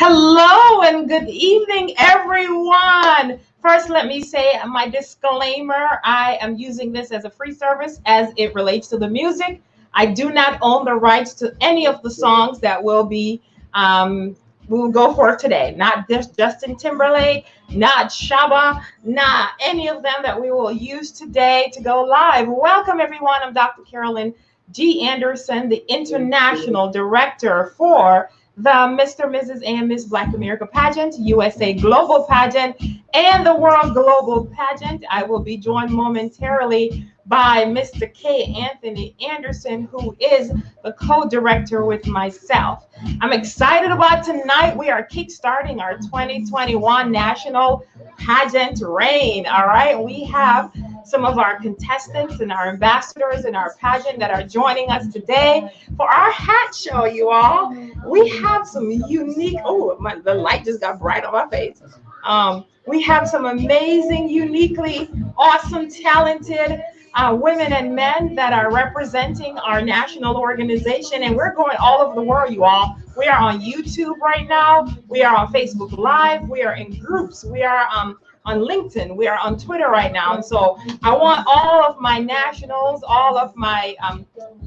Hello and good evening, everyone. First, let me say my disclaimer. I am using this as a free service as it relates to the music. I do not own the rights to any of the songs that we will go for today. Not just Justin Timberlake, not Shaba, not any of them that we will use today to go live. Welcome, everyone. I'm Dr. Carolyn G. Anderson, the International Director for the Mr., Mrs., and Miss Black America Pageant, USA Global Pageant, and the World Global Pageant. I will be joined momentarily by Mr. K. Anthony Anderson, who is the co-director with myself. I'm excited about tonight. We are kickstarting our 2021 National Pageant Reign. All right, we have some of our contestants and our ambassadors in our pageant that are joining us today for our hat show, you all. We have some unique, the light just got bright on my face. We have some amazing, uniquely awesome, talented women and men that are representing our national organization, and we're going all over the world, you all. We are on YouTube right now. We are on Facebook Live. We are in groups. We are on LinkedIn. We are on Twitter right now. And so I want all of my nationals, all of my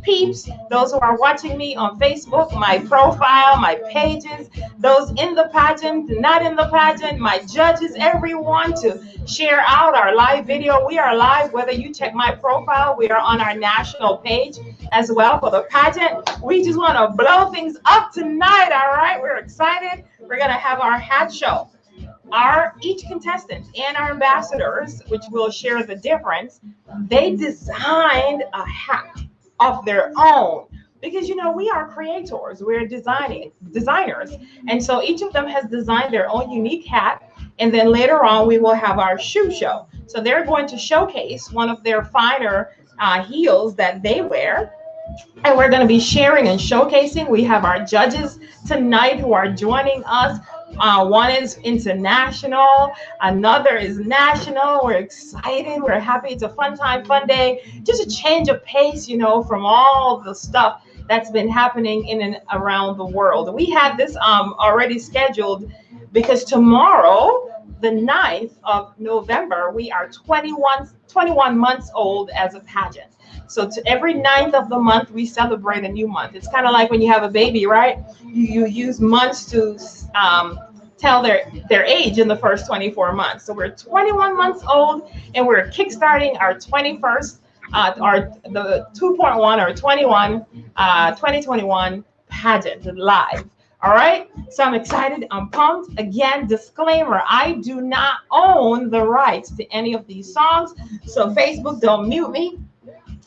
peeps, those who are watching me on Facebook, my profile, my pages, those in the pageant, not in the pageant, my judges, everyone to share out our live video. We are live, whether you check my profile, we are on our national page as well for the pageant. We just want to blow things up tonight, all right? We're excited. We're going to have our hat show. Each contestant and our ambassadors, which will share the difference, they designed a hat of their own because, you know, we are creators, we're designers. And so each of them has designed their own unique hat. And then later on, we will have our shoe show. So they're going to showcase one of their finer heels that they wear. And we're going to be sharing and showcasing. We have our judges tonight who are joining us. One is international, another is national. We're excited. We're happy. It's a fun time, fun day. Just a change of pace, you know, from all the stuff that's been happening in and around the world. We had this already scheduled because tomorrow, the 9th of November, we are 21 months old as a pageant. So every 9th of the month, we celebrate a new month. It's kind of like when you have a baby, right? You use months to tell their age in the first 24 months. So we're 21 months old, and we're kickstarting our 21st, the 2.1 or 2021 pageant live. All right, so I'm excited. I'm pumped. Again, disclaimer, I do not own the rights to any of these songs. So Facebook, don't mute me.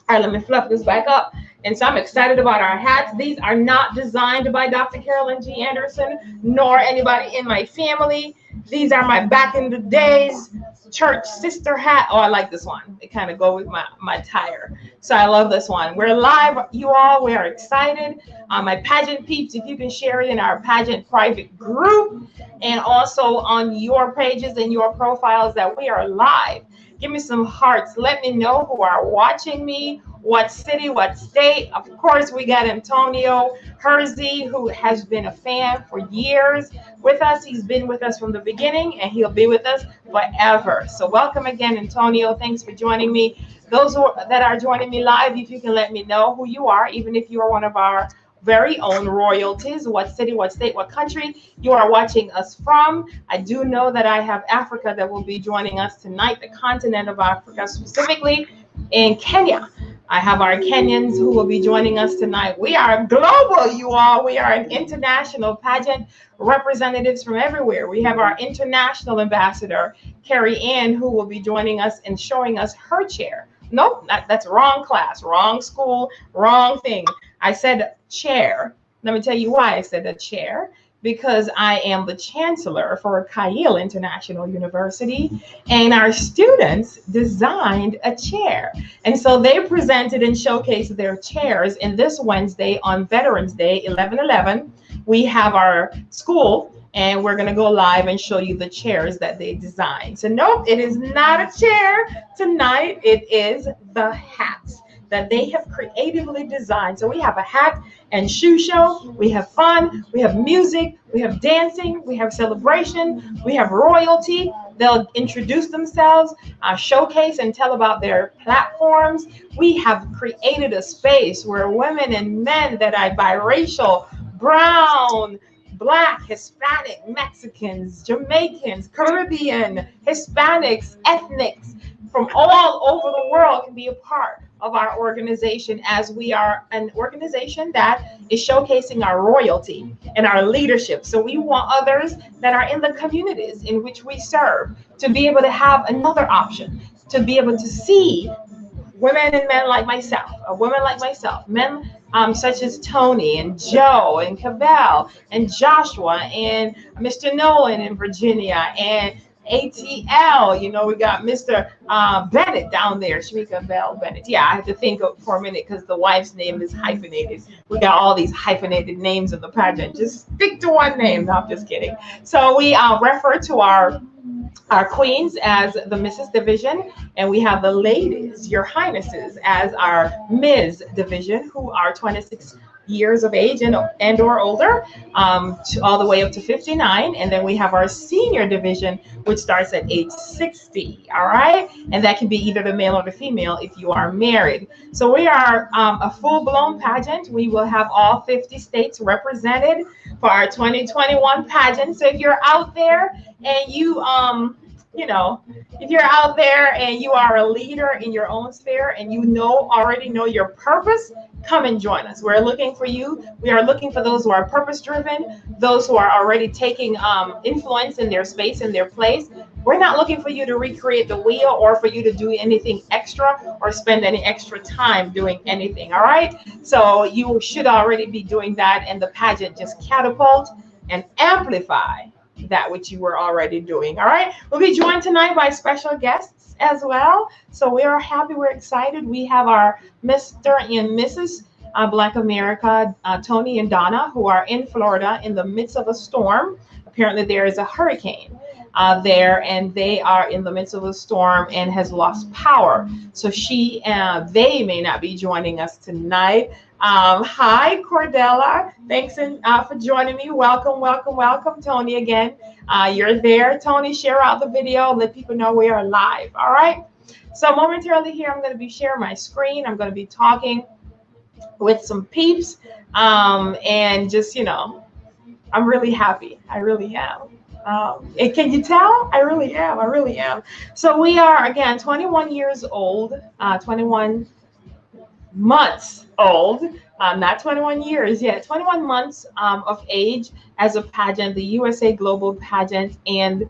All right, let me fluff this back up. And so I'm excited about our hats. These are not designed by Dr. Carolyn G. Anderson, nor anybody in my family. These are my back in the days church sister hat. Oh, I like this one. It kind of go with my attire. So I love this one. We're live, you all. We are excited. My pageant peeps, if you can share it in our pageant private group and also on your pages and your profiles that we are live. Give me some hearts. Let me know who are watching me, what city, what state. Of course, we got Antonio Hersey, who has been a fan for years with us. He's been with us from the beginning, and he'll be with us forever. So welcome again, Antonio. Thanks for joining me. Those that are joining me live, if you can let me know who you are, even if you are one of our very own royalties, what city, what state, what country you are watching us from. I do know that I have Africa that will be joining us tonight, the continent of Africa, specifically in Kenya. I have our Kenyans who will be joining us tonight. We are global, you all. We are an international pageant, representatives from everywhere. We have our international ambassador, Carrie Ann, who will be joining us and showing us her chair. Nope, that's wrong class, wrong school, wrong thing. I said chair. Let me tell you why I said a chair. Because I am the chancellor for Kyle International University, and our students designed a chair. And so they presented and showcased their chairs. And this Wednesday on Veterans Day, 11/11, we have our school, and we're going to go live and show you the chairs that they designed. So nope, it is not a chair tonight. It is the hats that they have creatively designed. So we have a hat and shoe show. We have fun, we have music, we have dancing, we have celebration, we have royalty. They'll introduce themselves, showcase and tell about their platforms. We have created a space where women and men that are biracial, brown, Black, Hispanic, Mexicans, Jamaicans, Caribbean, Hispanics, ethnics from all over the world can be a part of our organization, as we are an organization that is showcasing our royalty and our leadership. So we want others that are in the communities in which we serve to be able to have another option, to be able to see women and men like myself, or women like myself, men such as Tony and Joe and Cabell and Joshua and Mr. Nolan in Virginia and ATL. You know, we got Mr. Bennett down there, Shamika Bell Bennett. Yeah, I had to think for a minute because the wife's name is hyphenated. We got all these hyphenated names in the pageant. Just stick to one name. No, I'm just kidding. So we refer to our queens as the Mrs. Division, and we have the ladies, your highnesses, as our Ms. Division, who are 26 years of age and or older, all the way up to 59. And then we have our senior division, which starts at age 60. All right, and that can be either the male or the female if you are married. So we are a full-blown pageant. We will have all 50 states represented for our 2021 pageant. So if you're out there and you know, if you're out there and you are a leader in your own sphere and you already know your purpose, come and join us. We're looking for you. We are looking for those who are purpose driven, those who are already taking influence in their space, in their place. We're not looking for you to recreate the wheel or for you to do anything extra or spend any extra time doing anything. All right. So you should already be doing that, and the pageant just catapult and amplify that which you were already doing. All right. We'll be joined tonight by special guests as well. So we are happy. We're excited. We have our Mr. and Mrs. Black America, Tony and Donna, who are in Florida in the midst of a storm. Apparently there is a hurricane there, and they are in the midst of a storm and has lost power. So they may not be joining us tonight. Hi, Cordella. Thanks for joining me. Welcome, Tony, again. You're there. Tony, share out the video. Let people know we are live. All right. So momentarily here, I'm going to be sharing my screen. I'm going to be talking with some peeps. And just, I'm really happy. I really am. And can you tell? I really am. So we are, again, 21 years old, 21 months old, not 21 years yet, 21 months of age as a pageant, the USA Global Pageant and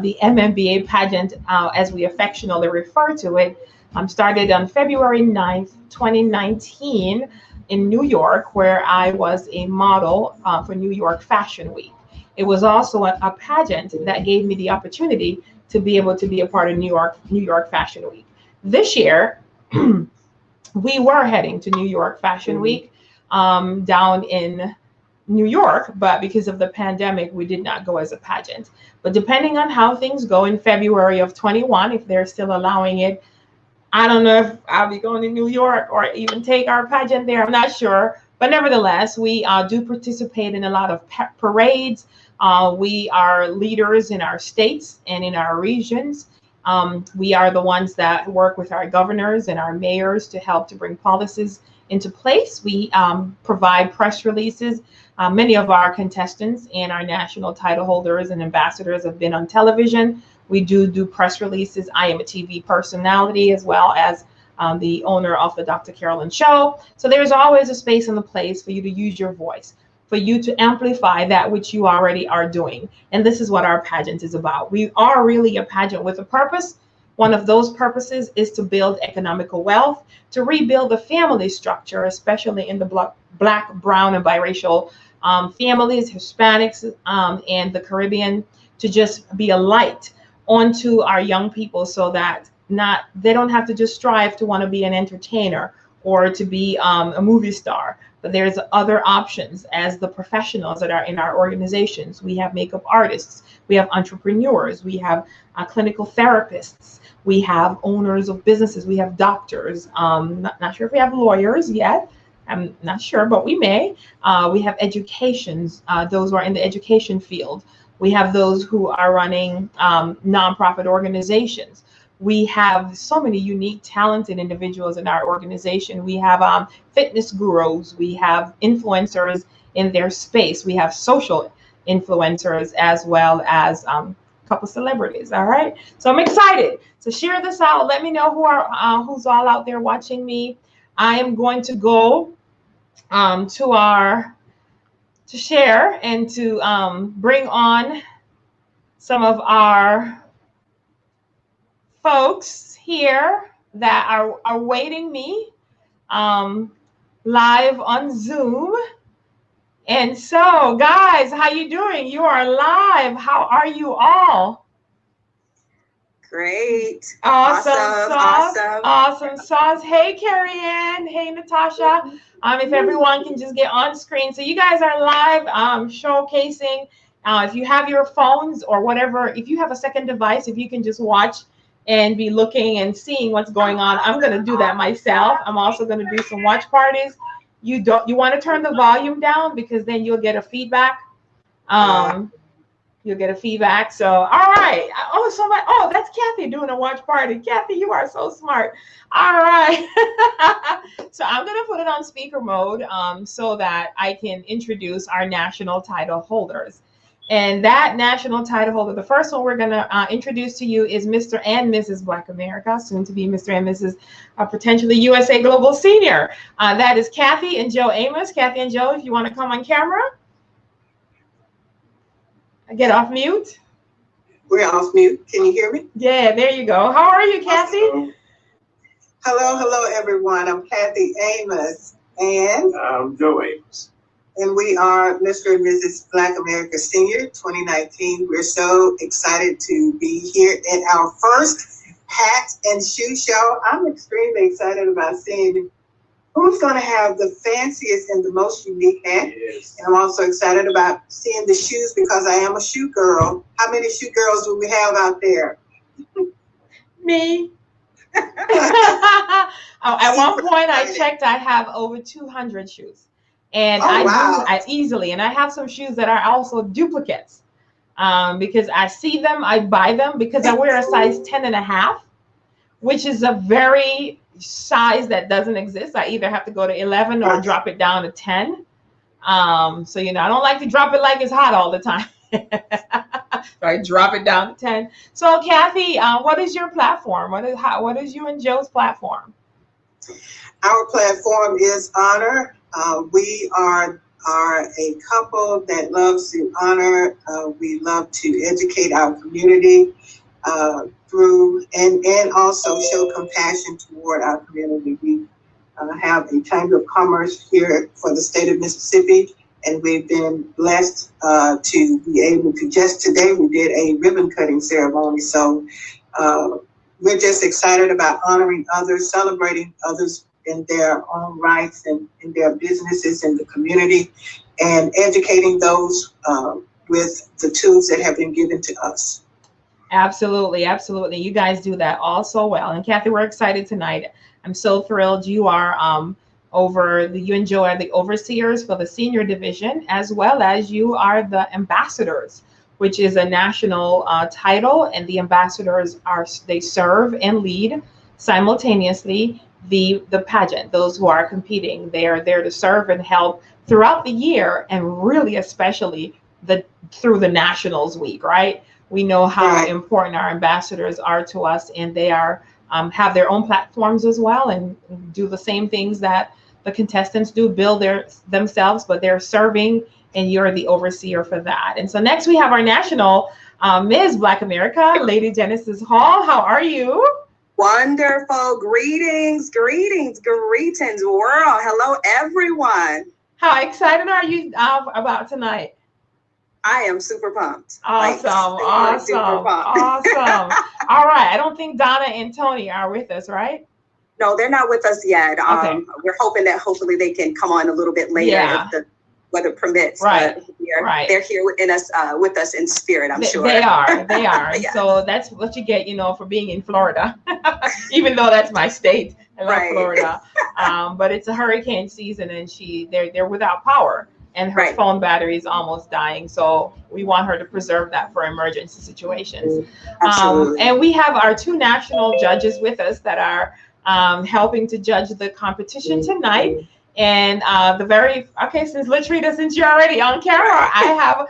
the MMBA pageant, as we affectionately refer to it, started on February 9th, 2019 in New York, where I was a model for New York Fashion Week. It was also a pageant that gave me the opportunity to be able to be a part of New York Fashion Week. This year, we were heading to New York Fashion Week down in New York, but because of the pandemic, we did not go as a pageant. But depending on how things go in February of 21, if they're still allowing it, I don't know if I'll be going to New York or even take our pageant there. I'm not sure. But nevertheless, we do participate in a lot of parades. We are leaders in our states and in our regions. We are the ones that work with our governors and our mayors to help to bring policies into place. We provide press releases. Many of our contestants and our national title holders and ambassadors have been on television. We do press releases. I am a TV personality as well as the owner of the Dr. Carolyn Show. So there's always a space and a place for you to use your voice, for you to amplify that which you already are doing. And this is what our pageant is about. We are really a pageant with a purpose. One of those purposes is to build economical wealth, to rebuild the family structure, especially in the Black, brown, and biracial families, Hispanics, and the Caribbean, to just be a light onto our young people so that they don't have to just strive to want to be an entertainer or to be a movie star, but there's other options as the professionals that are in our organizations. We have makeup artists, we have entrepreneurs, we have clinical therapists, we have owners of businesses, we have doctors. Not sure if we have lawyers yet, I'm not sure, but we may. We have educations, those who are in the education field. We have those who are running nonprofit organizations. We have so many unique, talented individuals in our organization. We have fitness gurus. We have influencers in their space. We have social influencers as well as a couple celebrities. All right. So I'm excited. So share this out. Let me know who's all out there watching me. I am going to go to share and to bring on some of our folks here that are awaiting me live on Zoom. And so, guys, how you doing? You are live. How are you all? Great. Awesome sauce. Hey, Carrie Ann. Hey, Natasha. If everyone can just get on screen. So you guys are live showcasing. If you have your phones or whatever, if you have a second device, if you can just watch and be looking and seeing what's going on. I'm going to do that myself. I'm also going to do some watch parties. You want to turn the volume down because then you'll get a feedback. You'll get a feedback. So, all right. Oh, that's Kathy doing a watch party. Kathy, you are so smart. All right. So I'm going to put it on speaker mode so that I can introduce our national title holders. And that national title holder, the first one we're going to introduce to you is Mr. and Mrs. Black America, soon to be Mr. and Mrs. Potentially USA Global Senior. That is Kathy and Joe Amos. Kathy and Joe, if you want to come on camera. Get off mute. We're off mute. Can you hear me? Yeah, there you go. How are you, Kathy? Awesome. Hello, everyone. I'm Kathy Amos. And I'm Joe Amos. And we are Mr. and Mrs. Black America Senior 2019. We're so excited to be here at our first hat and shoe show. I'm extremely excited about seeing who's going to have the fanciest and the most unique hat. Yes. And I'm also excited about seeing the shoes because I am a shoe girl. How many shoe girls do we have out there? Me. At one point I checked, I have over 200 shoes. And I easily, and I have some shoes that are also duplicates because I see them, I buy them because I wear a size 10.5, which is a very size that doesn't exist. I either have to go to 11 or drop it down to 10. So, I don't like to drop it like it's hot all the time. So I drop it down to 10. So Kathy, what is your platform? What is you and Joe's platform? Our platform is honor. We are a couple that loves to honor. We love to educate our community through and also show compassion toward our community. We have a Chamber of Commerce here for the state of Mississippi, and we've been blessed to be able to, just today we did a ribbon cutting ceremony. So we're just excited about honoring others, celebrating others in their own rights and in their businesses in the community, and educating those with the tools that have been given to us. Absolutely. You guys do that all so well. And Kathy, we're excited tonight. I'm so thrilled you are you and Joe are the overseers for the senior division, as well as you are the ambassadors, which is a national title, and the ambassadors they serve and lead simultaneously the pageant. Those who are competing, they are there to serve and help throughout the year, and really especially through the Nationals week, right? We know how important our ambassadors are to us, and they are have their own platforms as well and do the same things that the contestants do, build themselves, but they're serving, and you're the overseer for that. And so next we have our national Ms. Black America, Lady Genesis Hall. How are you? Wonderful. Greetings, world. Hello, everyone. How excited are you about tonight? I am super pumped. Awesome. All right. I don't think Donna and Tony are with us, right? No, they're not with us yet. Okay. We're hoping that hopefully they can come on a little bit later if the weather permits. Right. But we Right. They're here in us, with us in spirit, I'm sure. They are. Yes. So that's what you get, for being in Florida, even though that's my state. I love Right. Florida. But it's a hurricane season, and they're without power, and her Right. phone battery is almost dying. So we want her to preserve that for emergency situations. Absolutely. And we have our 2 national judges with us that are helping to judge the competition tonight. And since Latrita, since you're already on camera, I have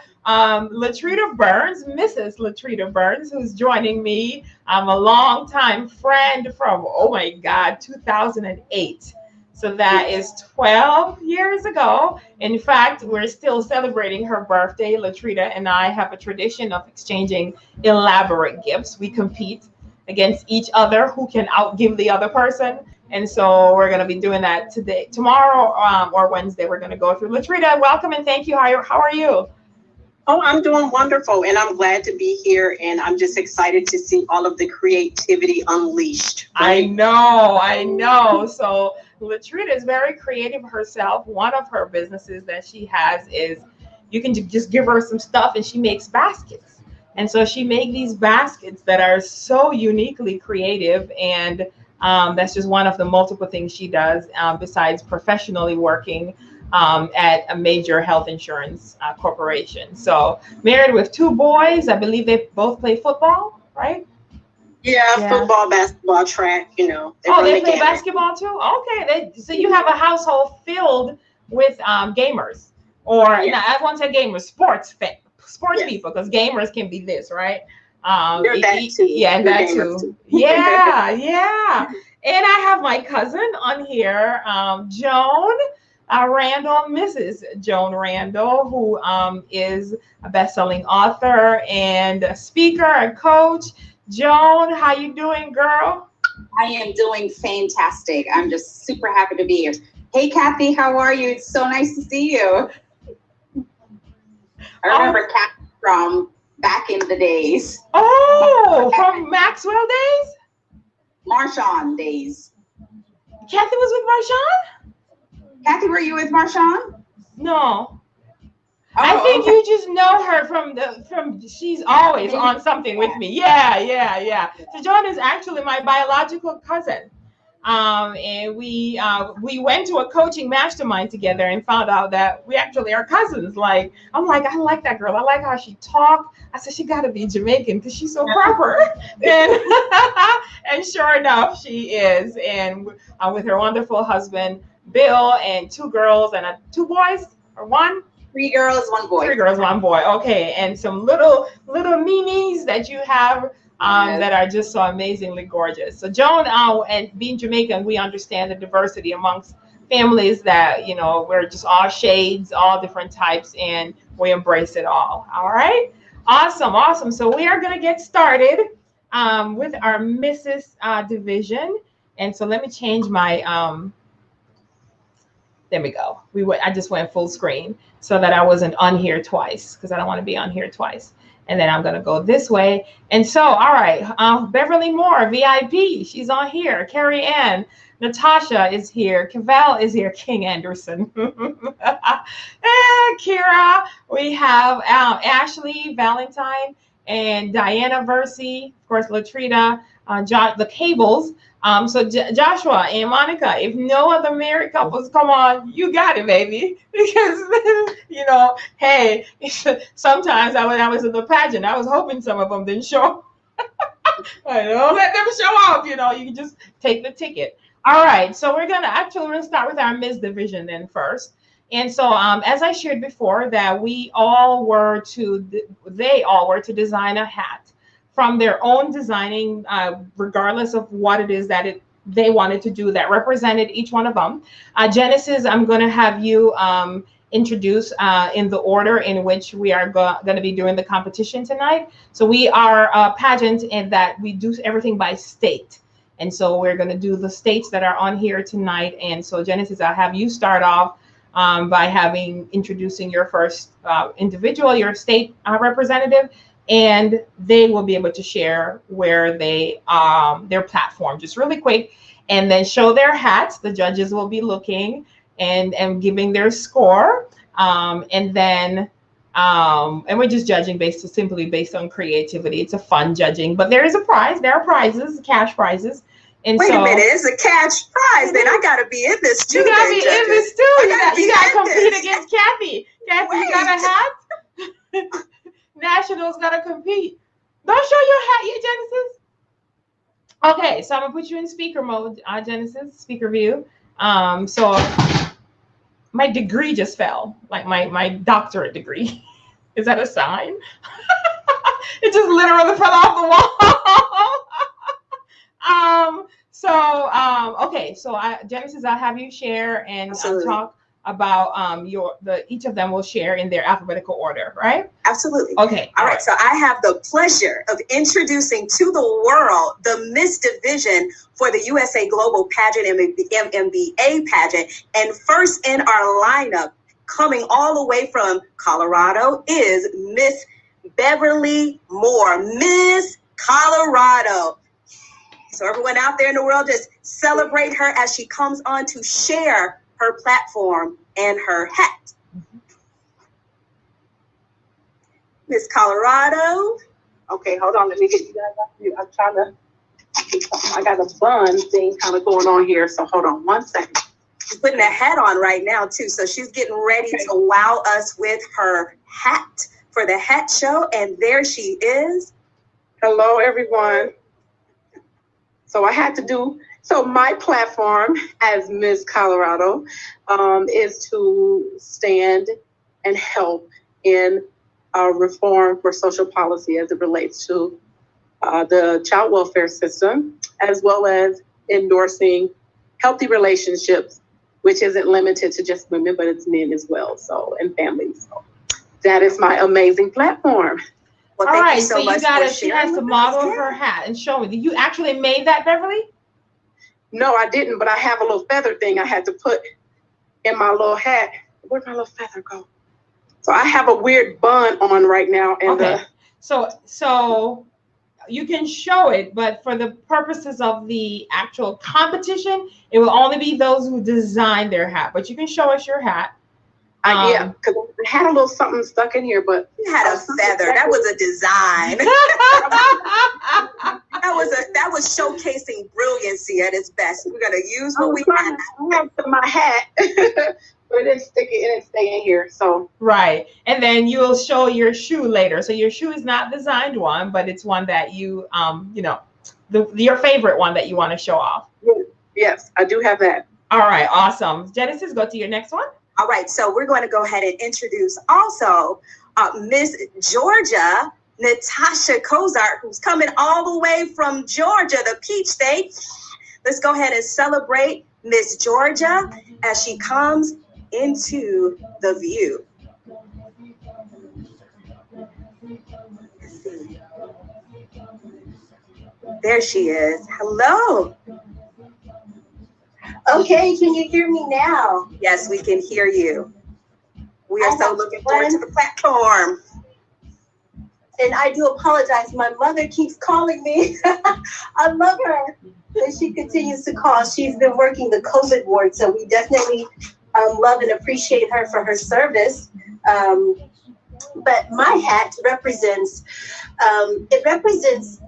Latrita Burns, Mrs. Latrita Burns, who's joining me. I'm a longtime friend from, 2008. So that is 12 years ago. In fact, we're still celebrating her birthday. Latrita and I have a tradition of exchanging elaborate gifts. We compete against each other who can outgive the other person. And so we're going to be doing that today, tomorrow, or Wednesday. We're going to go through. Latrita, welcome and thank you. How are you? Oh, I'm doing wonderful, and I'm glad to be here, and I'm just excited to see all of the creativity unleashed. Right? I know. So Latrita is very creative herself. One of her businesses that she has is you can just give her some stuff and she makes baskets. And so she makes these baskets that are so uniquely creative, and that's just one of the multiple things she does besides professionally working at a major health insurance corporation. So married with 2 boys. I believe they both play football, right? Yeah, football, basketball, track, They play basketball too? Okay. So you have a household filled with gamers. Or I won't say gamers, sports people, because gamers can be this, right? They're that too. Yeah, They're that gamers too. Yeah. And I have my cousin on here, Joan Randall, Mrs. Joan Randall, who is a best-selling author and a speaker and coach. Joan, how you doing, girl? I am doing fantastic. I'm just super happy to be here. Hey, Kathy, how are you? It's so nice to see you. I remember Kathy from back in the days. Oh, from Maxwell days? Marshawn days. Kathy was with Marshawn? Kathy, were you with Marshawn? No. I think you just know her from she's always on something with me. Yeah. So Joan is actually my biological cousin. And we went to a coaching mastermind together and found out that we actually are cousins. I'm like, I like that girl. I like how she talked. I said, she got to be Jamaican because she's so proper. And sure enough, she is. And with her wonderful husband, Bill, and 2 girls and 2 boys, or 1? 3 girls, 1 boy. 3 girls, 1 boy. Okay. And some little minis that you have that are just so amazingly gorgeous. So Joan, and being Jamaican, we understand the diversity amongst families that, we're just all shades, all different types, and we embrace it all. All right. Awesome. So we are going to get started with our Mrs. Division. And so let me change my, there we go. I just went full screen so that I wasn't on here twice, because I don't want to be on here twice. And then I'm going to go this way. And so, all right, Beverly Moore, VIP, she's on here. Carrie Ann, Natasha is here. Cavell is here. King Anderson. Kira, we have Ashley Valentine and Diana Versey, of course, Latrita, the Cables. So Joshua and Monica, if no other married couples come on, you got it, baby. Because, hey, sometimes I was in the pageant. I was hoping some of them didn't show. I don't let them show up. You can just take the ticket. All right. So we're going to start with our Ms. Division then first. And so as I shared before, that they all were to design a hat from their own designing, regardless of what it is that they wanted to do that represented each one of them. Genesis, I'm going to have you introduce in the order in which we are going to be doing the competition tonight. So we are a pageant in that we do everything by state. And so we're going to do the states that are on here tonight. And so Genesis, I'll have you start off by introducing your first individual, your state representative, and they will be able to share where their platform, just really quick, and then show their hats. The judges will be looking and giving their score. And then And we're just judging simply based on creativity. It's a fun judging, but there is a prize. There are prizes, cash prizes. And Wait a minute, it's a cash prize. Then I gotta be in this too. You gotta be in this too. You gotta compete this. against Kathy. Kathy, you got a hat? Nationals gotta compete. Don't show your hat yet, Genesis. Okay, so I'm gonna put you in speaker mode, Genesis, speaker view. So my degree just fell, like my doctorate degree. Is that a sign? It just literally fell off the wall. Okay, so Genesis, I'll have you share and talk about each of them will share in their alphabetical order, right? Absolutely. Okay. All right. So I have the pleasure of introducing to the world the Miss Division for the USA Global Pageant MMBA pageant. And first in our lineup, coming all the way from Colorado, is Miss Beverly Moore, Miss Colorado. So everyone out there in the world, just celebrate her as she comes on to share her platform and her hat. Miss Colorado. Okay, hold on. Let me get you guys up here. I'm trying to. I got a bun thing kind of going on here, so hold on 1 second. She's putting a hat on right now too, so she's getting ready to wow us with her hat for the hat show. And there she is. Hello, everyone. So I had to do. So my platform as Miss Colorado is to stand and help in reform for social policy as it relates to the child welfare system, as well as endorsing healthy relationships, which isn't limited to just women, but it's men as well, so, and families. So that is my amazing platform. Well, all thank right, you so much. She has to model her hat and show me. Did you actually made that, Beverly? No, I didn't, but I have a little feather thing I had to put in my little hat. Where'd my little feather go? So I have a weird bun on right now. And okay. So you can show it, but for the purposes of the actual competition, it will only be those who design their hat. But you can show us your hat. Yeah, because I had a little something stuck in here, but you had a feather. That was a design. that was showcasing brilliancy at its best. We're gonna use what we have. I have my hat, but it didn't stick it. It didn't stay in here. So right, and then you'll show your shoe later. So your shoe is not designed one, but it's one that you your favorite one that you want to show off. Yes, I do have that. All right, awesome. Genesis, go to your next one. All right, so we're going to go ahead and introduce also Miss Georgia, Natasha Kozart, who's coming all the way from Georgia, the Peach State. Let's go ahead and celebrate Miss Georgia as she comes into the view. Let's see. There she is. Hello. Okay, can you hear me now? Yes, we can hear you. We are so looking forward to the platform. And I do apologize. My mother keeps calling me. I love her. And she continues to call. She's been working the COVID ward, so we definitely love and appreciate her for her service. But my hat represents,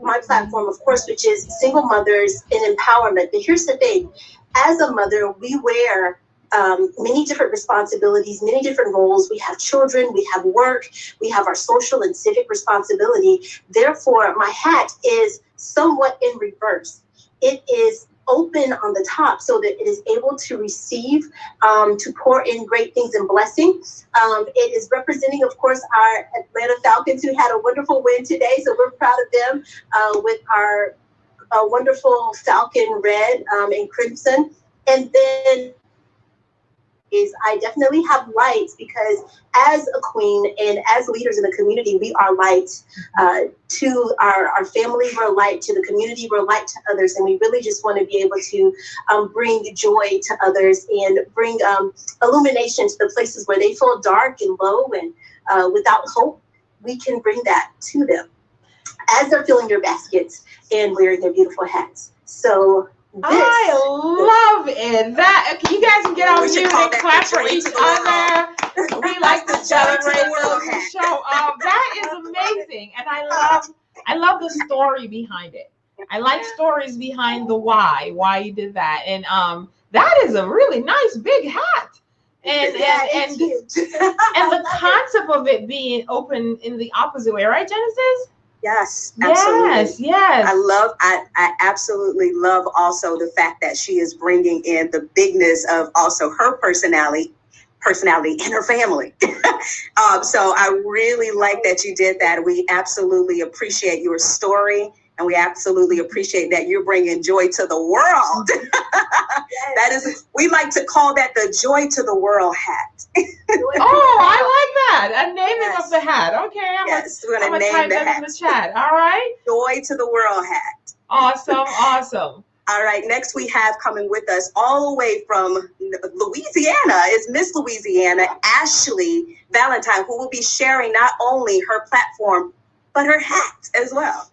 my platform, of course, which is single mothers and empowerment. But here's the thing. As a mother, we wear many different responsibilities, many different roles. We have children, we have work, we have our social and civic responsibility. Therefore, my hat is somewhat in reverse. It is open on the top so that it is able to receive, to pour in great things and blessings. It is representing, of course, our Atlanta Falcons, who had a wonderful win today. So we're proud of them with our wonderful Falcon red and crimson. And then I definitely have lights because as a queen and as leaders in the community, we are lights to our family, we're light to the community, we're light to others. And we really just want to be able to bring joy to others and bring illumination to the places where they feel dark and low and without hope. We can bring that to them as they're filling their baskets and wearing their beautiful hats. So I love it. That you guys can get on mute and clap for each other. We like to celebrate those who show amazing. And I love the story behind it. I like stories behind the why you did that. And that is a really nice big hat. And the concept of it being open in the opposite way, right, Genesis? Yes, absolutely. Yes. I absolutely love also the fact that she is bringing in the bigness of also her personality and her family. So I really like that you did that. We absolutely appreciate your story, and we absolutely appreciate that you're bringing joy to the world. That is, we like to call that the Joy to the World hat. Oh, I like that. A naming of the hat. Okay, I'm gonna type that in the chat. All right. Joy to the World hat. Awesome. All right, next we have coming with us all the way from Louisiana is Miss Louisiana, Ashley Valentine, who will be sharing not only her platform, but her hat as well.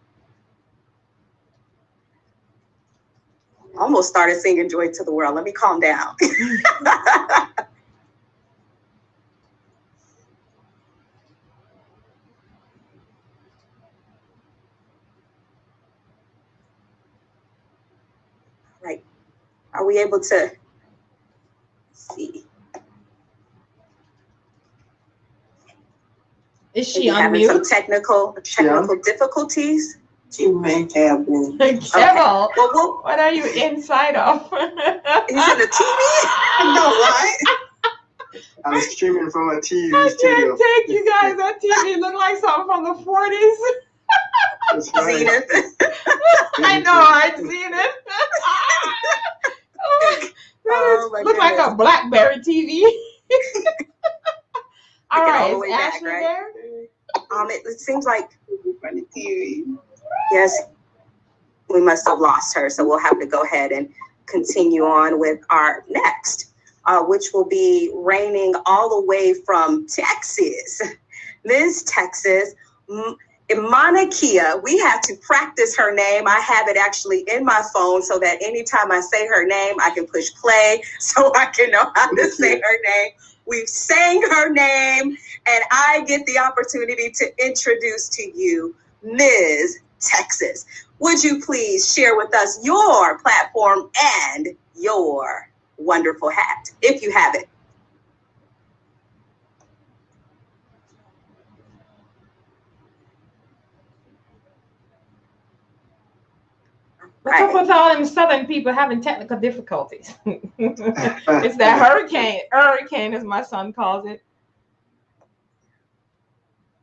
Almost started singing Joy to the World. Let me calm down. Right. Are we able to see? Is she having mute? Some technical difficulties? She may have been. Kevin, what are you inside of? He's in the TV? No, right? I'm streaming from a TV I studio. can't take you guys. That TV look like something from the 40s. Zenith. I know, I've seen it. Look like a BlackBerry TV. All right, is Ashley there? It seems like yes, we must have lost her, so we'll have to go ahead and continue on with our next, which will be reigning all the way from Texas. Miss Texas, Monakia. We have to practice her name. I have it actually in my phone so that anytime I say her name, I can push play so I can know how to say her name. We've sang her name, and I get the opportunity to introduce to you Ms. Texas. Would you please share with us your platform and your wonderful hat, if you have it? What's up with all them Southern people having technical difficulties? It's that hurricane, as my son calls it.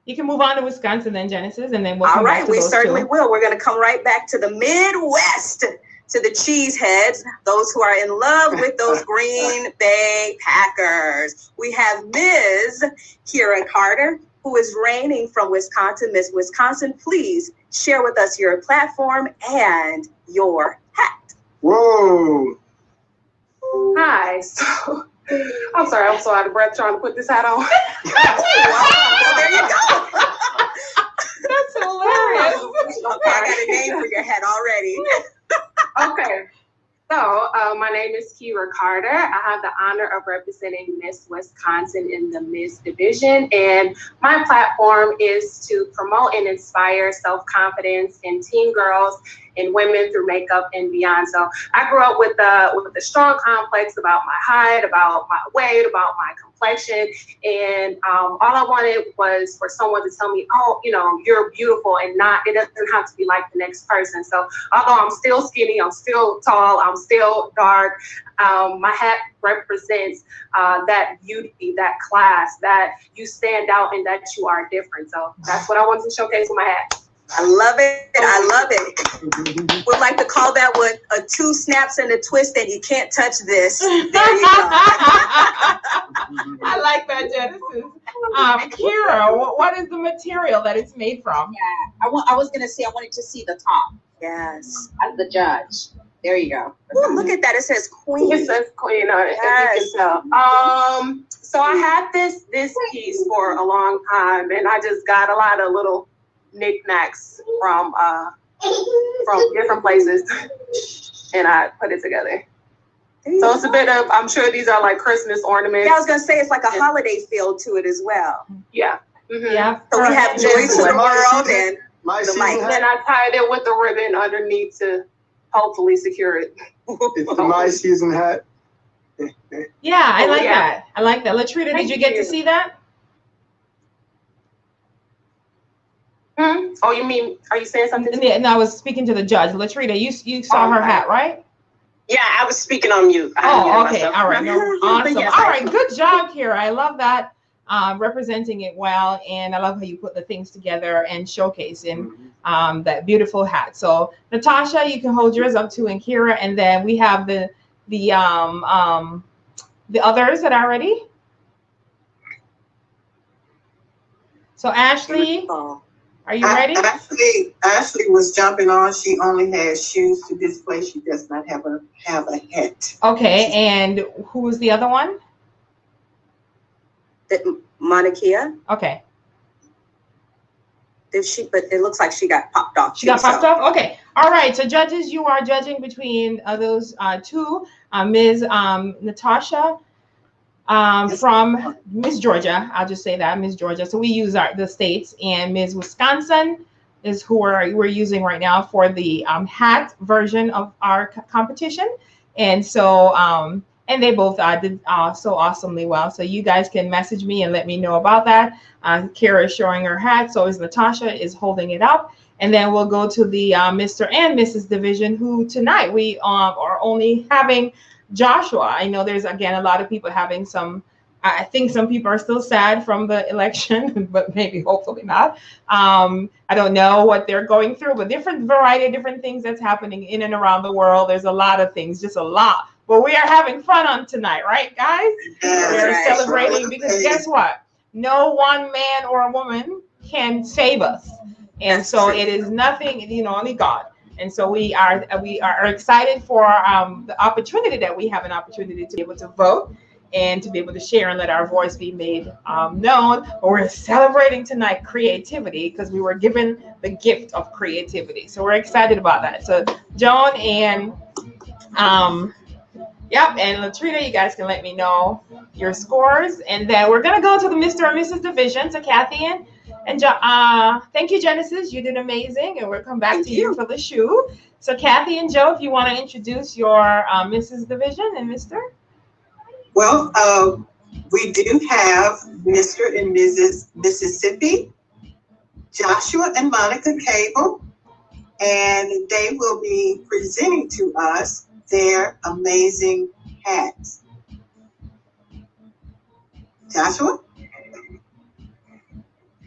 You can move on to Wisconsin then, Genesis, and then we'll come back to we those certainly two. will. We're going to come right back to the Midwest, to the cheeseheads, those who are in love with those Green Bay Packers. We have Ms. Kira Carter, who is reigning from Wisconsin. Miss Wisconsin, please share with us your platform and your hat. Whoa. Hi. So, I'm sorry, I'm so out of breath trying to put this hat on. Well, there you go. That's hilarious. Okay, I got a name for your hat already. Okay. So, my name is Kira Carter. I have the honor of representing Miss Wisconsin in the Miss Division, and my platform is to promote and inspire self-confidence in teen girls and women through makeup and beyond. So, I grew up with a strong complex about my height, about my weight, about my complexion, and all I wanted was for someone to tell me, oh, you know, you're beautiful, and it doesn't have to be like the next person. So, although I'm still skinny, I'm still tall, I'm still dark, my hat represents that beauty, that class, that you stand out and that you are different. So that's what I wanted to showcase with my hat. I love it. I love it. We like to call that one a 2 snaps and a twist, and you can't touch this. There you go. I like that, Genesis. Kira, what is the material that it's made from? Yeah, I was going to say I wanted to see the top. Yes. As the judge. There you go. Ooh, look at that. It says Queen. It says Queen on it, Yes. as you can tell. So I had this piece for a long time, and I just got a lot of little knickknacks from different places, and I put it together. So it's a bit of, I'm sure these are like Christmas ornaments. Yeah, I was gonna say it's like a holiday feel to it as well. Yeah. Yeah. So we have joy to the world and My the season light. Then hat. I tied it with the ribbon underneath to hopefully secure it. It's the my season hat. Yeah, I Oh, like yeah. that. I like that. Latrina, did Thank you get you. to see that? Oh, you mean, are you saying something to me? Yeah, no, I was speaking to the judge. Latrina, you saw Oh, her okay. hat, right? Yeah, I was speaking on mute. Oh, okay. All right. No, awesome. Yes, All right. Good job, Kira. I love that. Representing it well. And I love how you put the things together and showcasing that beautiful hat. So Natasha, you can hold yours up too, and Kira. And then we have the others that are ready. So Ashley, are you ready? Ashley was jumping on. She only has shoes to display. She does not have a hat. Okay. And who was the other one? Monica, Okay. but it looks like she got popped off. She got popped off? Okay. All right. So judges, you are judging between those two. Ms. Natasha from Miss Georgia. I'll just say that, Miss Georgia. So we use the states. And Ms. Wisconsin is who we're using right now for the hat version of our competition. And so, and they both did so awesomely well. So you guys can message me and let me know about that. Kara is showing her hat. So is Natasha is holding it up. And then we'll go to the Mr. and Mrs. division, who tonight we are only having Joshua. I know there's, again, a lot of people having some, I think some people are still sad from the election, but maybe hopefully not. I don't know what they're going through, but different variety of different things that's happening in and around the world. There's a lot of things, just a lot. But we are having fun on tonight, right, guys? We're celebrating because guess what? No one man or a woman can save us. And so it is nothing, only God. And so we are excited for the opportunity that we have an opportunity to be able to vote and to be able to share and let our voice be made known. But we're celebrating tonight creativity because we were given the gift of creativity. So we're excited about that. So Joan and and Latrina, you guys can let me know your scores. And then we're gonna go to the Mr. and Mrs. division. So Kathy and thank you, Genesis. You did amazing, and we'll come back to you for the shoe. So Kathy and Joe, if you want to introduce your Mrs. division and Mr. Well, we do have Mr. and Mrs. Mississippi, Joshua and Monica Cable, and they will be presenting to us their amazing hats. Joshua?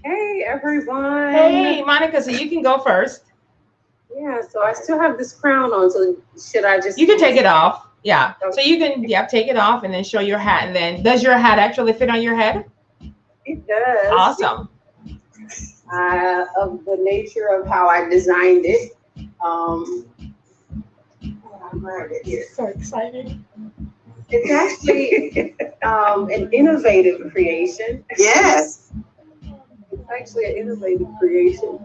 Hey, everyone. Hey, Monica, so you can go first. Yeah, so I still have this crown on, so should I just... You can take it off. Yeah. Okay. So you can, take it off and then show your hat. And then, does your hat actually fit on your head? It does. Awesome. Of the nature of how I designed it. So exciting. It's actually an innovative creation. Yes. It's actually an innovative creation.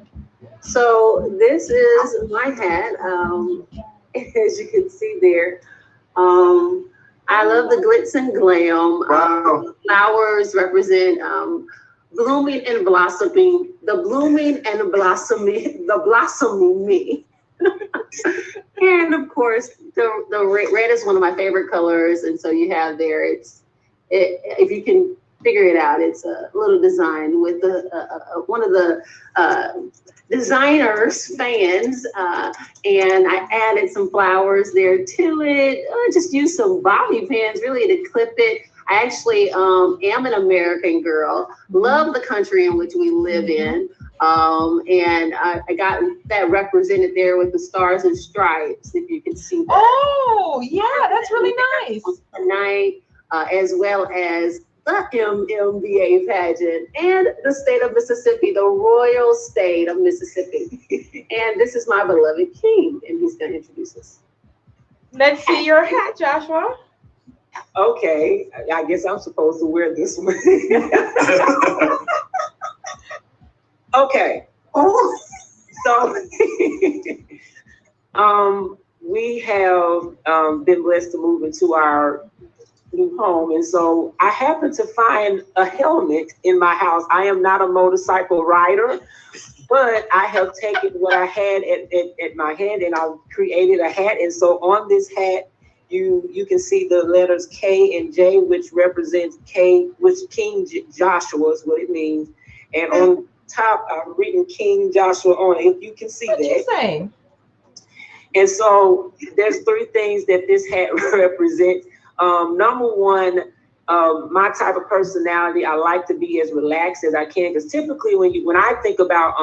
So this is my hat. As you can see there. I love the glitz and glam. Wow. Flowers represent blooming and blossoming. The blooming and blossoming, the blossoming me. And of course, the red is one of my favorite colors, and so you have there. If you can figure it out, it's a little design with one of the designer's fans, and I added some flowers there to it. I just used some bobby pins really to clip it. I actually am an American girl, love the country in which we live in. And I got that represented there with the stars and stripes, if you can see that. Oh, yeah, that's really nice. Tonight, as well as the MMBA pageant and the state of Mississippi, the royal state of Mississippi. And this is my beloved king, and he's going to introduce us. Let's see your hat, Joshua. Okay, I guess I'm supposed to wear this one. Okay. Oh. So we have been blessed to move into our new home. And so I happened to find a helmet in my house. I am not a motorcycle rider, but I have taken what I had at my hand and I created a hat. And so on this hat, you can see the letters K and J, which represents which King Joshua is what it means. And on top, I'm reading King Joshua on it. You can see what that. you saying? And so there's three things that this hat represents. Number one, my type of personality, I like to be as relaxed as I can, because typically when I think about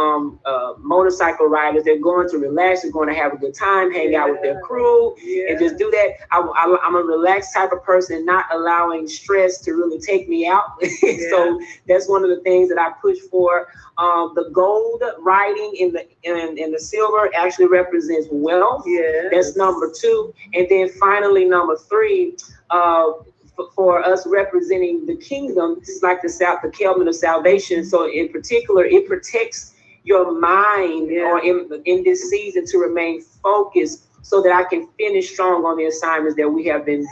motorcycle riders, they're going to relax, they're going to have a good time, hang out with their crew, and just do that. I'm a relaxed type of person, not allowing stress to really take me out. So that's one of the things that I push for. The gold writing in the silver actually represents wealth. That's number two. And then finally, number three, for us representing the kingdom, this is like the helmet of salvation. So in particular, it protects your mind or in this season to remain focused so that I can finish strong on the assignments that we have been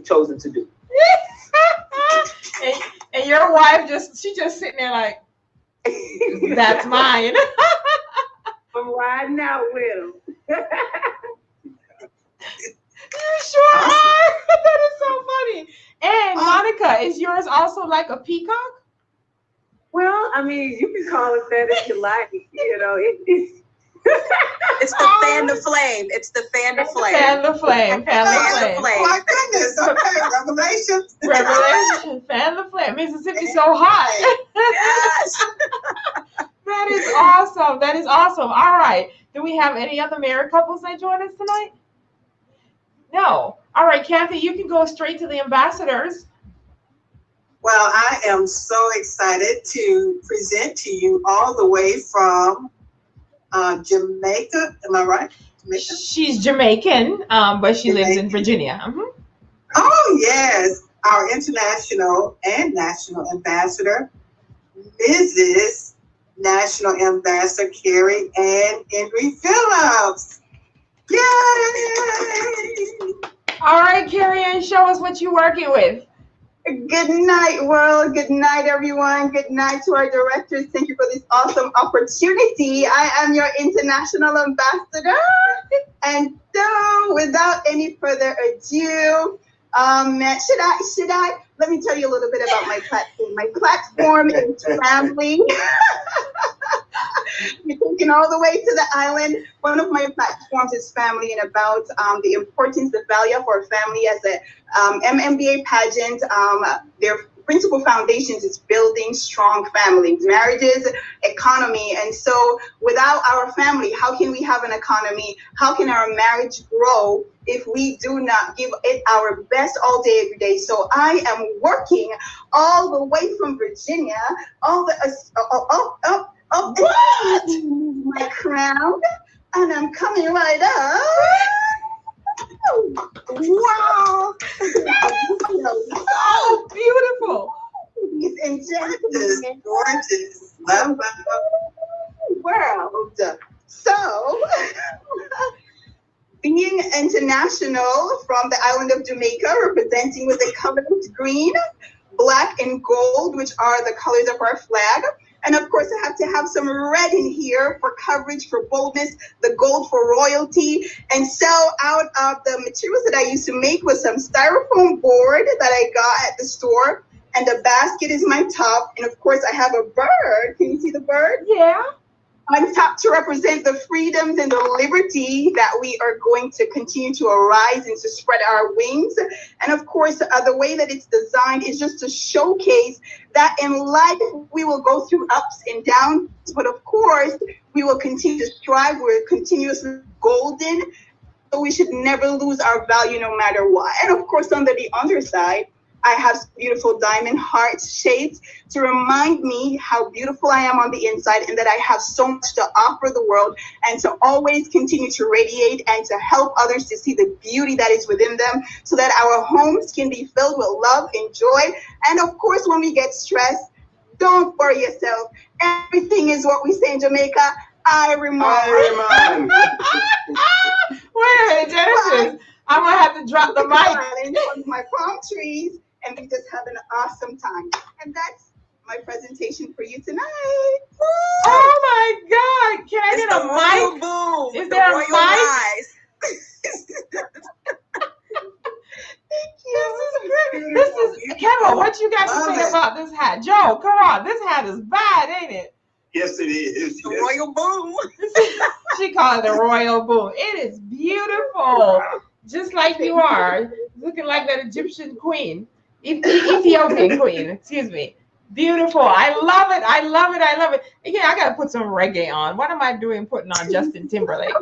chosen to do. and your wife she just sitting there like, that's mine. I'm riding out with him. You sure are. That is so funny. And Monica, is yours also like a peacock? Well, I mean, you can call it that if you like. You know, It's the fan the flame. It's the fan the flame. Fan the flame. Fan the flame. Oh my goodness. Okay, Revelations. Revelation. Fan the flame. Mississippi's so hot. Yes. That is awesome. That is awesome. All right. Do we have any other married couples that join us tonight? No. All right, Kathy, you can go straight to the ambassadors. Well, I am so excited to present to you all the way from Jamaica. Am I right? Jamaica? She's Jamaican, but she lives in Virginia. Mm-hmm. Oh, yes. Our international and national ambassador, Mrs. National Ambassador Carrie Ann Henry Phillips. Yay! All right, Carrie Ann, show us what you're working with. Good night, world. Good night, everyone. Good night to our directors. Thank you for this awesome opportunity. I am your international ambassador. And so, without any further ado, should I? Let me tell you a little bit about my platform. My platform is family. You're taken all the way to the island. One of my platforms is family, and about the importance, the value of our family as a MMBA pageant. Their principal foundations is building strong families, marriages, economy. And so without our family, how can we have an economy? How can our marriage grow if we do not give it our best all day, every day? So I am working all the way from Virginia, all the up my crown, and I'm coming right up. Wow! Oh, beautiful! Ladies and gentlemen, Gorgeous. Love. world. So, being international from the island of Jamaica, representing with the colors green, black, and gold, which are the colors of our flag. And of course, I have to have some red in here for coverage, for boldness, the gold for royalty. And so out of the materials that I used to make was some styrofoam board that I got at the store. And the basket is my top. And of course, I have a bird. Can you see the bird? Yeah. On top to represent the freedoms and the liberty that we are going to continue to arise and to spread our wings. And of course, the way that it's designed is just to showcase that in life we will go through ups and downs, but of course we will continue to strive. We're continuously golden, so we should never lose our value no matter what. And of course, on the underside, I have beautiful diamond heart shapes to remind me how beautiful I am on the inside and that I have so much to offer the world, and to always continue to radiate and to help others to see the beauty that is within them, so that our homes can be filled with love and joy. And of course, when we get stressed, don't worry yourself. Everything is what we say in Jamaica. I remind. Wait a minute, Genesis. I'm gonna have to drop the mic. On my palm trees, and we just have an awesome time. And that's my presentation for you tonight. Oh my God! Can I It's get the a royal mic? boom. Is the there a royal mic? rise. This is Kendall. What you got to say about this hat, Joe? Come on, this hat is bad, ain't it? Yes, it is. The royal boom. She called it the royal boom. It is beautiful, just like you are, looking like that Egyptian queen, Ethiopian queen. Excuse me. Beautiful. I love it. I love it. I love it. Again, I gotta put some reggae on. What am I doing putting on Justin Timberlake?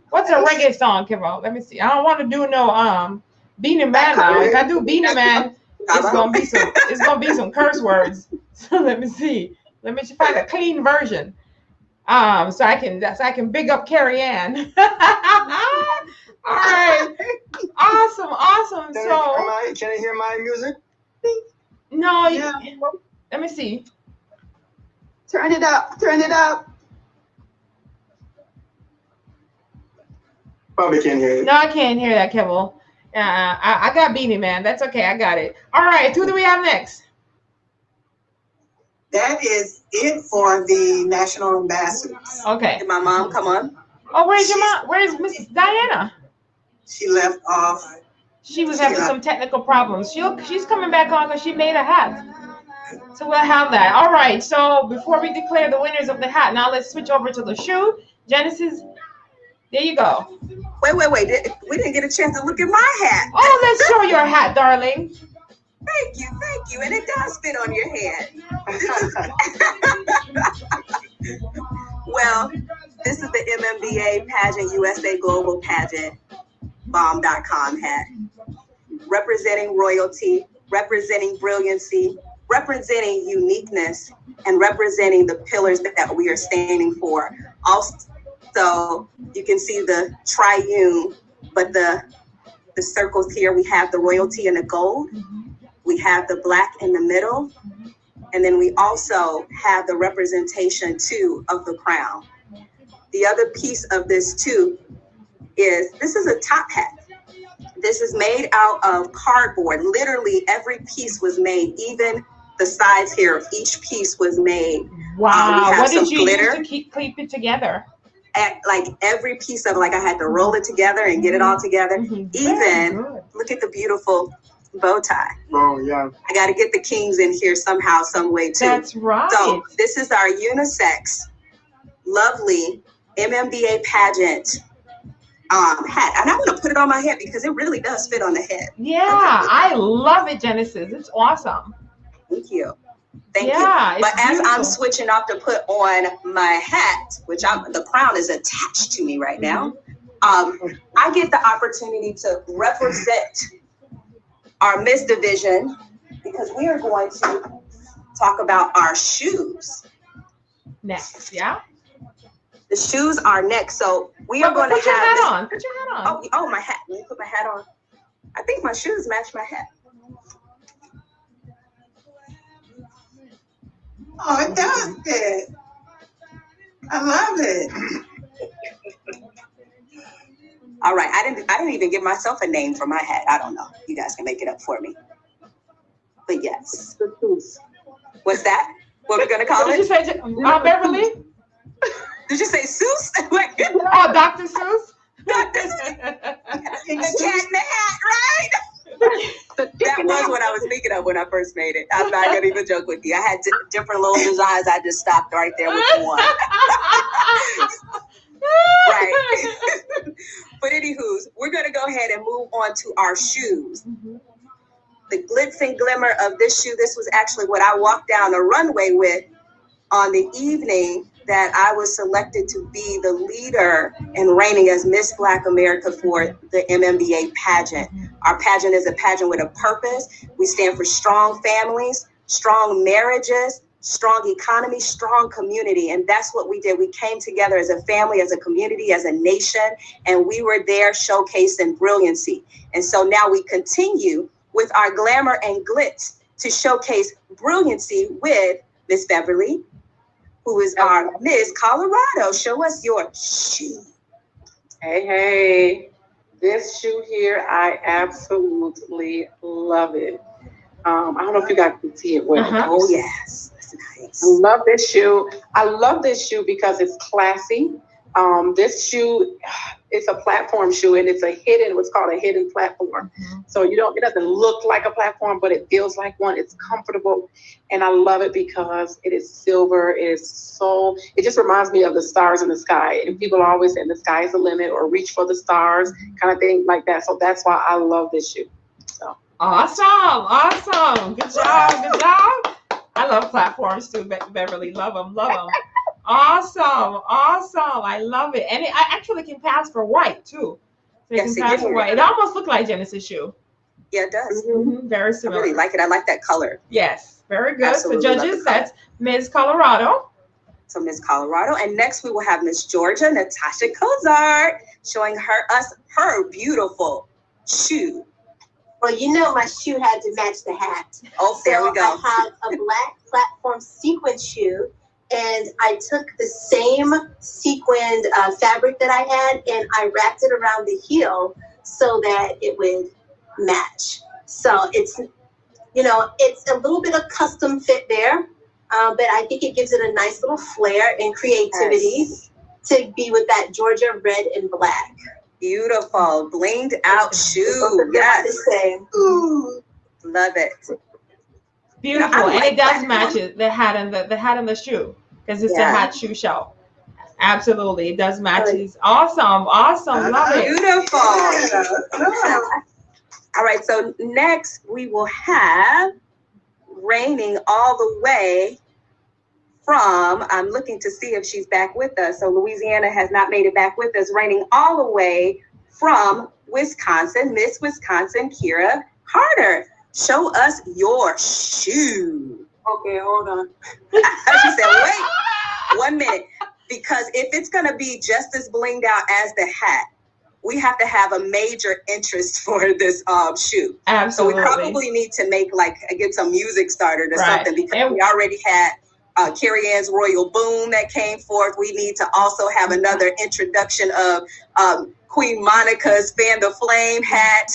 What's a reggae song, Kibble? Let me see. I don't want to do no Beanie Man now. If I do Beanie Man, it's gonna be some curse words. So let me see. Let me find a clean version. So I can big up Carrie Ann. All right. Awesome. Can I hear my music? No, Yeah. let me see. Turn it up. Probably can't hear it. No, I can't hear that, Kibble. I got Beanie Man. That's okay. I got it. All right. Who do we have next? That is it for the national ambassadors. Okay. Did my mom come on? Oh, where's your mom? Where's Mrs. Diana? She left off. She was having some technical problems. She's coming back on because she made a hat. So we'll have that. All right. So before we declare the winners of the hat, now let's switch over to the shoe. Genesis, there you go. Wait. We didn't get a chance to look at my hat. Oh, let's show your hat, darling. Thank you. And it does fit on your head. Well, this is the MMBA Pageant USA Global Pageant bomb.com hat. Representing royalty, representing brilliancy, representing uniqueness, and representing the pillars that we are standing for. Also, you can see the triune, but the circles here, we have the royalty and the gold. We have the black in the middle. And then we also have the representation too of the crown. The other piece of this too is, this is a top hat. This is made out of cardboard. Literally every piece was made, even the sides here of each piece was made. Wow. We have What did some you glitter. use to keep it together? Like every piece of it, like I had to roll it together and get it all together. Even, look at the beautiful bow tie. Oh, yeah. I got to get the kings in here somehow, some way too. That's right. So this is our unisex, lovely MMBA pageant hat. And I'm going to put it on my head because it really does fit on the head. Yeah, I love it, Genesis. It's awesome. Thank you. Thank you. But as I'm switching off to put on my hat, which the crown is attached to me right now, I get the opportunity to represent our Miss Division because we are going to talk about our shoes. Next, yeah? The shoes are next. So we are going to have Put your hat on. Oh, my hat. Let me put my hat on. I think my shoes match my hat. Oh, it does fit. I love it. All right. I didn't even give myself a name for my hat. I don't know. You guys can make it up for me. But yes. What's that? What are we gonna call What it? did you say, Beverly? Did you say Seuss? Oh, Dr. Seuss? Dr. Seuss. The cat in the hat, right? That was what I was thinking of when I first made it. I'm not gonna even joke with you. I had different little designs. I just stopped right there with one. Right. But anywho's, we're gonna go ahead and move on to our shoes. The glitz and glimmer of this shoe, this was actually what I walked down the runway with on the evening that I was selected to be the leader and reigning as Miss Black America for the MMBA pageant. Our pageant is a pageant with a purpose. We stand for strong families, strong marriages, strong economy, strong community. And that's what we did. We came together as a family, as a community, as a nation, and we were there showcasing brilliancy. And so now we continue with our glamour and glitz to showcase brilliancy with Miss Beverly, who is our Miss Colorado. Show us your shoe. Hey. This shoe here, I absolutely love it. I don't know if you guys can see it well. Oh yes, that's nice. I love this shoe. I love this shoe because it's classy. This shoe, it's a platform shoe, and it's what's called a hidden platform. So it doesn't look like a platform, but it feels like one. It's comfortable, and I love it because it is silver. It just reminds me of the stars in the sky. And people are always saying the sky is the limit or reach for the stars, kind of thing like that. So that's why I love this shoe. So awesome. Good job. I love platforms too, Beverly. Love them. Awesome. I love it. And it actually can pass for white too. So Yes, it can pass for white. It almost looks like Genesis' shoe. Yeah, it does. Very I similar. really like it. I like that color. Yes, very good. Absolutely So love judges, the color. that's Ms. Colorado. So Miss Colorado. And next we will have Miss Georgia, Natasha Cozart, showing us her beautiful shoe. Well, you know my shoe had to match the hat. Oh, there we go. I have a black platform sequin shoe, and I took the same sequined fabric that I had, and I wrapped it around the heel so that it would match. So it's a little bit of custom fit there, but I think it gives it a nice little flair and creativity to be with that Georgia red and black. Beautiful, blinged out shoe. Yes. Ooh. Love it. Beautiful, and it does match the hat and the shoe because it's a hat shoe show. Absolutely, it does match. It's awesome. Love it. Beautiful. All right, so next we will have reigning all the way from, I'm looking to see if she's back with us. So Louisiana has not made it back with us. Reigning all the way from Wisconsin, Miss Wisconsin, Kira Carter. Show us your shoe. Okay, hold on. She said, wait 1 minute. Because if it's going to be just as blinged out as the hat, we have to have a major interest for this shoe. Absolutely. So we probably need to get some music started or something, because we already had Carrie Ann's Royal Boom that came forth. We need to also have another introduction of Queen Monica's Fan the Flame hat.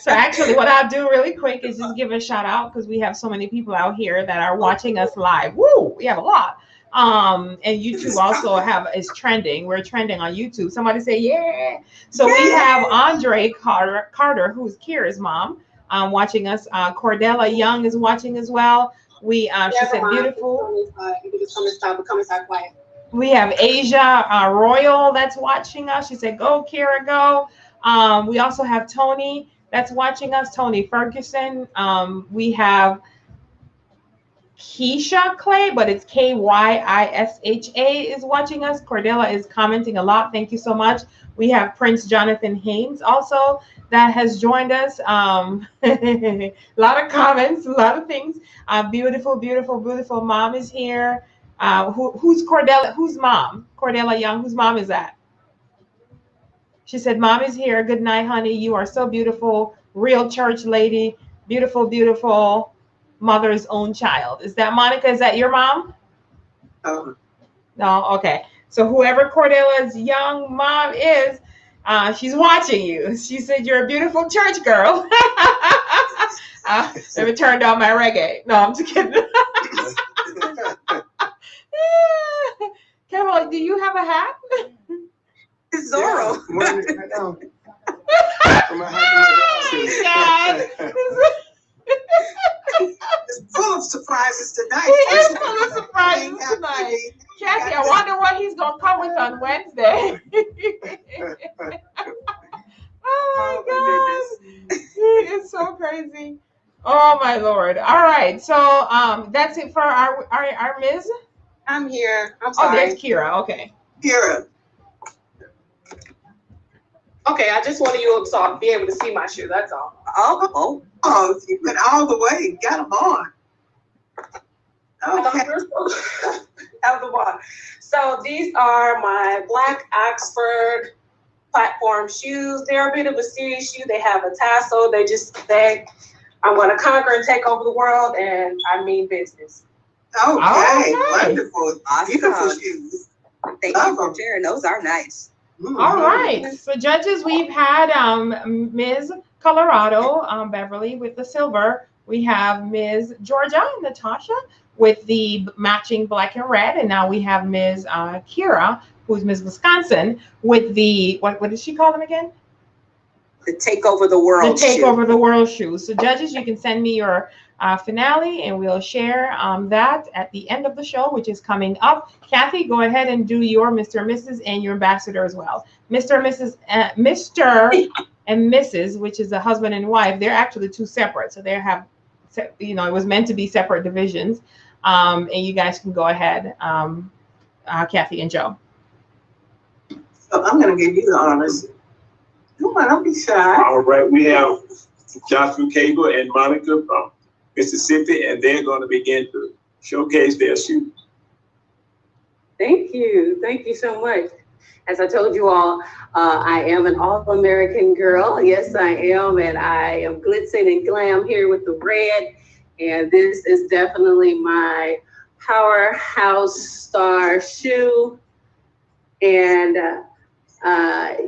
So actually what I'll do really quick is just give a shout out, because we have so many people out here that are watching us live. Woo! We have a lot. And YouTube also is trending. We're trending on YouTube. Somebody say, yeah. So we have Andre Carter, who's Kira's mom, watching us. Cordella Young is watching as well. She said beautiful. Quiet. We have Asia Royal that's watching us. She said, go, Kira, go. We also have Tony that's watching us, Tony Ferguson. We have Keisha Clay, but it's Kyisha is watching us. Cordella is commenting a lot. Thank you so much. We have Prince Jonathan Haynes also that has joined us. A lot of comments, a lot of things. Beautiful mom is here. Who's Cordella? Who's mom? Cordella Young. Whose mom is that? She said, mom is here. Good night, honey. You are so beautiful. Real church lady. Beautiful. Mother's own child. Is that Monica? Is that your mom? Oh. No? Okay. So whoever Cordella's young mom is, she's watching you. She said, you're a beautiful church girl. Let me turn down my reggae. No, I'm just kidding. Carol, do you have a hat? It's Zorro. It's full of surprises tonight. He is full of surprises tonight. Kathy, I wonder what he's going to come with on Wednesday. Oh, my goodness. It's so crazy. Oh, my Lord. All right. So that's it for our Ms. I'm here. I'm sorry. Oh, there's Kira. Okay. Kira. Okay, I just wanted you to be able to see my shoe. That's all. Oh, you went all the way. Got them on. Okay. Out the bar. So these are my black Oxford platform shoes. They're a bit of a serious shoe. They have a tassel. They just say, I'm going to conquer and take over the world, and I mean business. Okay, wonderful. Awesome. Beautiful shoes. Thank you for sharing. Those are nice. All right. So judges, we've had Ms. Colorado, Beverly with the silver. We have Ms. Georgia, Natasha with the matching black and red. And now we have Ms. Kira, who's Ms. Wisconsin with the, what did she call them again? The Take Over the World The Take Over the World shoes. So judges, you can send me your finale and we'll share that at the end of the show, which is coming up. Kathy, go ahead and do your Mr. and Mrs. and your ambassador as well. Mr. and Mrs. Mr. and Mrs., which is a husband and wife, they're actually two separate. So they have, you know, it was meant to be separate divisions. And you guys can go ahead, Kathy and Joe. So I'm going to give you the honors. Come on, don't be shy. All right, we have Joshua Cable and Monica from Mississippi, and they're going to begin to showcase their shoes. Thank you so much. As I told you all, I am an all-American girl. Yes, I am, and I am glitzing and glam here with the red. And this is definitely my powerhouse star shoe. And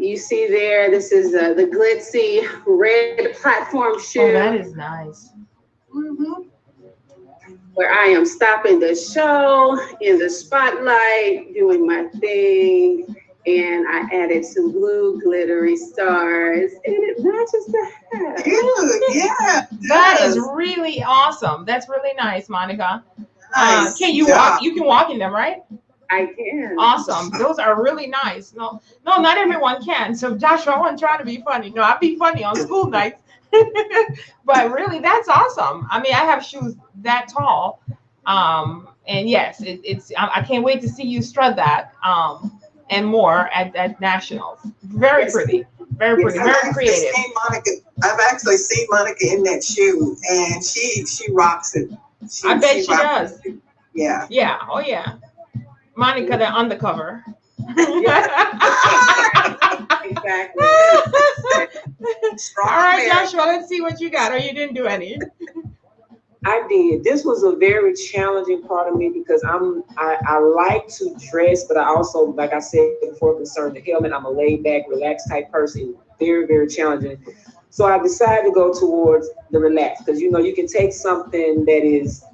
you see there, this is the glitzy red platform shoe. Oh, that is nice. Where I am stopping the show in the spotlight, doing my thing. And I added some blue glittery stars, and it matches the hat. Yeah, that is really awesome. That's really nice, Monica. Nice. Can you walk? You can walk in them, right? I can. Awesome. Those are really nice. No, not everyone can. So Joshua, I wasn't trying to be funny. No, I'd be funny on school nights. But really, that's awesome. I mean, I have shoes that tall. And yes, it's. I can't wait to see you strut that. And more at nationals. Very pretty, very pretty, very creative. I've actually seen Monica in that shoe, and she rocks it. I bet she does. It. Yeah. Yeah. Oh yeah. Monica, the undercover. Exactly. All right, Joshua. Let's see what you got. Or you didn't do any. I did. This was a very challenging part of me because I like to dress, but I also, like I said before, concerned the helmet. I'm a laid back, relaxed type person. Very, very challenging. So I decided to go towards the relaxed because, you know, you can take something that is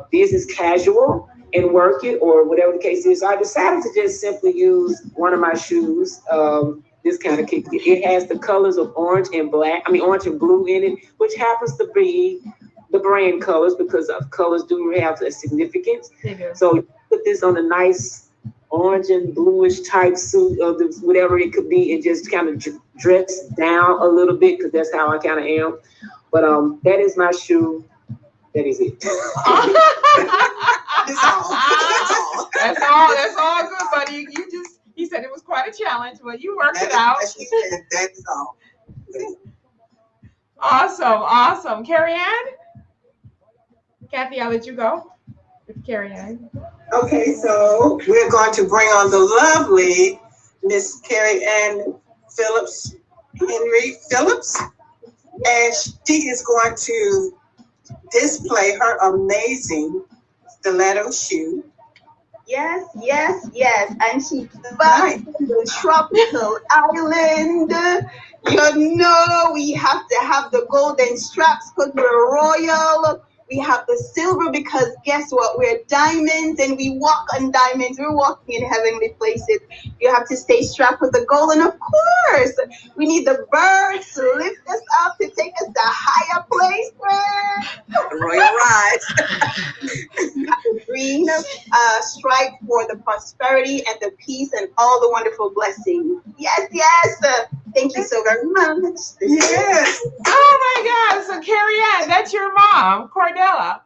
business casual and work it or whatever the case is. So I decided to just simply use one of my shoes. This kind of kick. It has the colors of orange and orange and blue in it, which happens to be the brand colors because of colors do have a significance. So you put this on a nice orange and bluish type suit of whatever it could be and just kind of dress down a little bit because that's how I kind of am. But that is my shoe. That is it. That's all good, buddy. He said it was quite a challenge, but you worked it out. That's all. Awesome. Carrie Ann? Kathy, I'll let you go. Carrie Ann. Okay, so we're going to bring on the lovely Miss Carrie Ann Henry Phillips, and she is going to display her amazing stiletto shoe. Yes. And she's back from the tropical island. You know, we have to have the golden straps because we're royal. We have the silver because guess what? We're diamonds and we walk on diamonds. We're walking in heavenly places. You have to stay strapped with the gold. And of course, we need the birds to lift us up, to take us to higher places. The royal ride. The green stripe for the prosperity and the peace and all the wonderful blessings. Yes. Thank you so very much. Yes. Oh my God. So Carrie Ann, that's your mom, Cordella.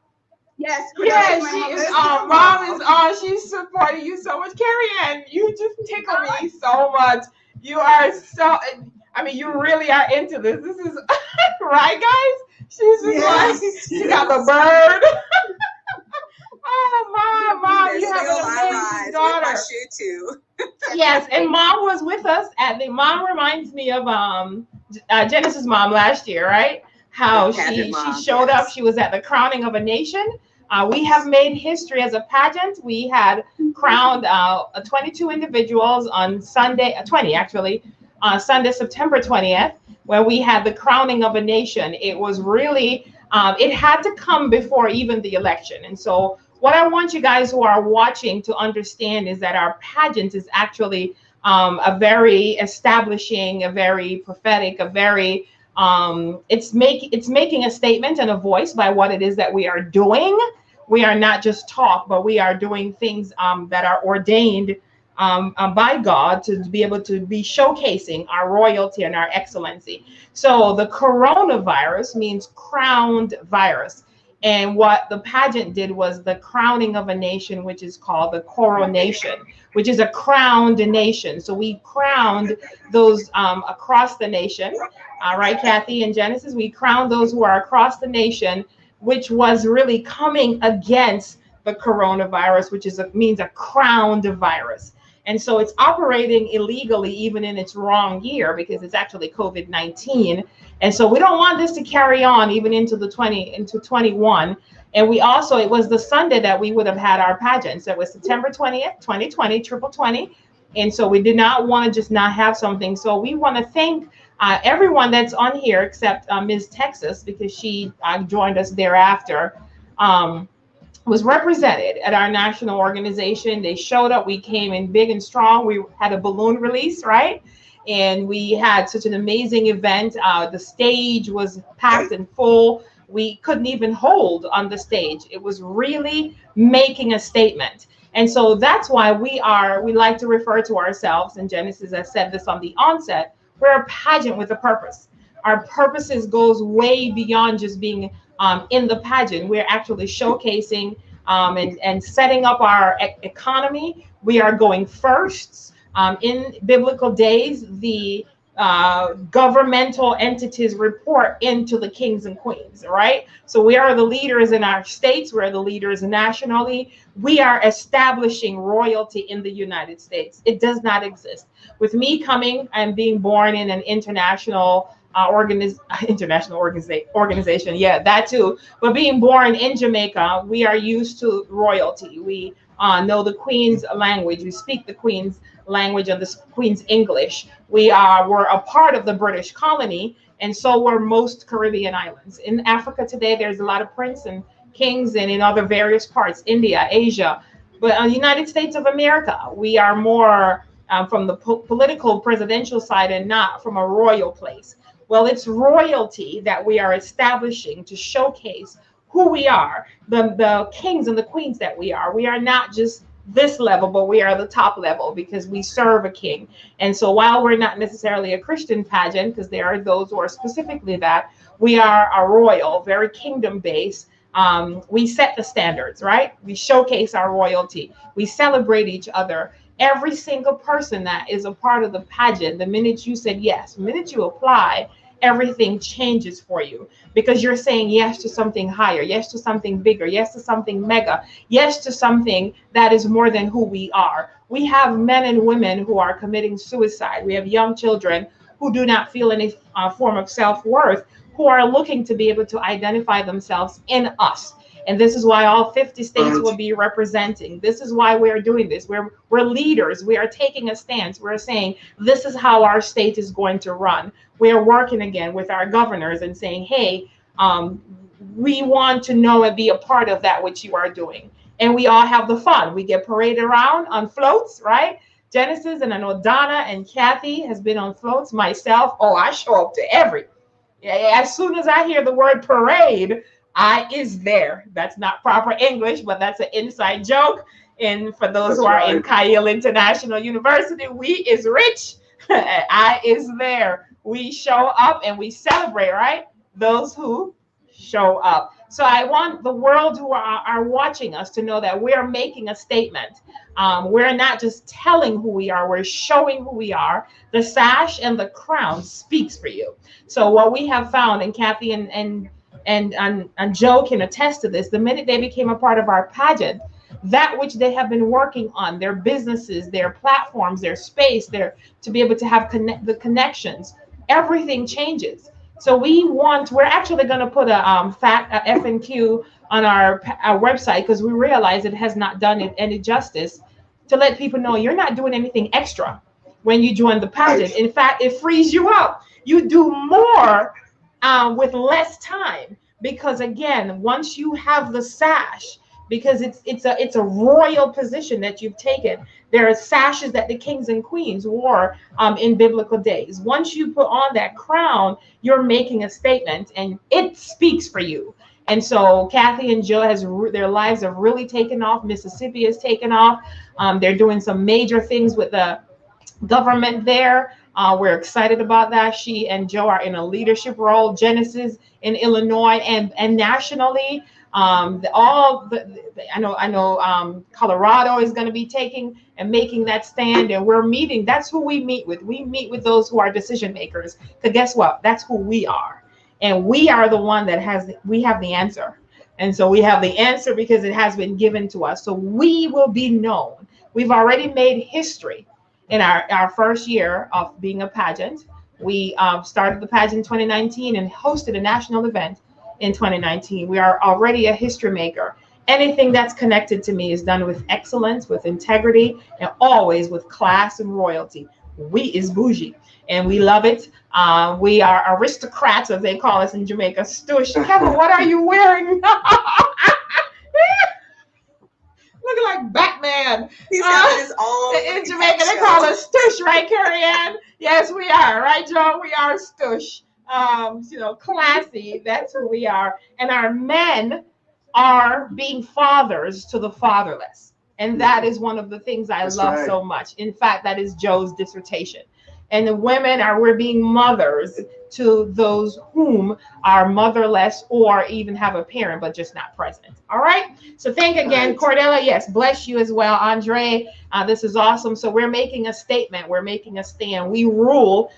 Yes. Yeah, she is. Mom is. She's supporting you so much, Carrie Ann. You just tickle me so much. You are so. I mean, you really are into this. This is right, guys. She's just like she got the bird. Oh, mom, you have an amazing daughter. My shoe too. Yes, and mom was with us at the. Mom reminds me of Genesis' mom last year, right? How she showed up. She was at the crowning of a nation We have made history as a pageant. We had crowned 22 individuals on Sunday, 20 actually, Sunday, September 20th, where we had the crowning of a nation. It was really, it had to come before even the election. And so what I want you guys who are watching to understand is that our pageant is actually a very establishing, a very prophetic, a very, it's making a statement and a voice by what it is that we are doing. We are not just talk, but we are doing things that are ordained by God to be able to be showcasing our royalty and our excellency. So the coronavirus means crowned virus. And what the pageant did was the crowning of a nation, which is called the coronation, which is a crowned nation. So we crowned those across the nation. Right, Kathy and Genesis? We crowned those who are across the nation, which was really coming against the coronavirus, which means a crowned virus. And so it's operating illegally even in its wrong year because it's actually COVID-19. And so we don't want this to carry on even into 21. And we also, it was the Sunday that we would have had our pageant. So it was September 20th, 2020, triple 20. And so we did not want to just not have something. So we want to thank everyone that's on here except Ms. Texas, because she joined us thereafter. Was represented at our national organization. They showed up. We came in big and strong. We had a balloon release, right? And we had such an amazing event. The stage was packed and full. We couldn't even hold on the stage. It was really making a statement. And so that's why we like to refer to ourselves, and Genesis has said this on the onset, we're a pageant with a purpose. Our purposes goes way beyond just being in the pageant. We're actually showcasing and setting up our economy. We are going first. In biblical days, the governmental entities report into the kings and queens, right? So we are the leaders in our states. We're the leaders nationally. We are establishing royalty in the United States. It does not exist. With me coming and being born in an international organization, yeah, that too. But being born in Jamaica, we are used to royalty. We know the Queen's language. We speak the Queen's language and the Queen's English. We're a part of the British colony, and so were most Caribbean islands. In Africa today, there's a lot of prince and kings, and in other various parts, India, Asia. But in the United States of America, we are more from the political presidential side and not from a royal place. Well, it's royalty that we are establishing to showcase who we are, the kings and the queens that we are. We are not just this level, but we are the top level because we serve a king. And so while we're not necessarily a Christian pageant, because there are those who are specifically that, we are a royal, very kingdom based. We set the standards, right? We showcase our royalty. We celebrate each other. Every single person that is a part of the pageant, the minute you said yes, the minute you apply, everything changes for you because you're saying yes to something higher, yes to something bigger, yes to something mega, yes to something that is more than who we are. We have men and women who are committing suicide. We have young children who do not feel any form of self-worth, who are looking to be able to identify themselves in us. And this is why all 50 states will be representing. This is why we're doing this. We're leaders. We are taking a stance. We're saying this is how our state is going to run. We're working again with our governors and saying, hey, we want to know and be a part of that which you are doing. And we all have the fun. We get paraded around on floats, right? Genesis, and I know Donna and Kathy has been on floats. Myself, I show up to every. As soon as I hear the word parade, I is there. That's not proper English, but that's an inside joke. And for those who are in Kyle International University, we is rich. I is there. We show up and we celebrate, right? Those who show up. So I want the world who are watching us to know that we're making a statement. We're not just telling who we are, we're showing who we are. The sash and the crown speaks for you. So what we have found, and Kathy and Joe can attest to this, the minute they became a part of our pageant, that which they have been working on, their businesses, their platforms, their space, to be able to have the connections, everything changes. So we're actually going to put a FNQ on our website, because we realize it has not done it any justice, to let people know you're not doing anything extra when you join the pageant. In fact, it frees you up. You do more with less time, because again, once you have the sash, because it's a royal position that you've taken. There are sashes that the kings and queens wore in biblical days. Once you put on that crown, you're making a statement, and it speaks for you. And so Kathy and Jill their lives have really taken off. Mississippi has taken off. They're doing some major things with the government there. We're excited about that. She and Joe are in a leadership role. Genesis in Illinois and nationally. I know Colorado is going to be taking and making that stand, and we're meeting. That's who we meet with. We meet with those who are decision makers. Because guess what? That's who we are, and we are the one that we have the answer. And so we have the answer because it has been given to us. So we will be known. We've already made history in our first year of being a pageant. We started the pageant in 2019 and hosted a national event in 2019. We are already a history maker. Anything that's connected to me is done with excellence, with integrity, and always with class and royalty. We is bougie, and we love it. We are aristocrats, as they call us in Jamaica. Stush. Kevin, what are you wearing? Looking like Batman. He's got his own in Jamaica, they call us Stush, right, Carrie Ann? Yes, we are, right, Joe? We are Stush. Classy. That's who we are. And our men are being fathers to the fatherless. And that is one of the things I love so much. In fact, that is Joe's dissertation. And the women we're being mothers to those whom are motherless or even have a parent but just not present. All right. So thank again, Cordella. Yes, bless you as well, Andre. This is awesome. So we're making a statement. We're making a stand. We rule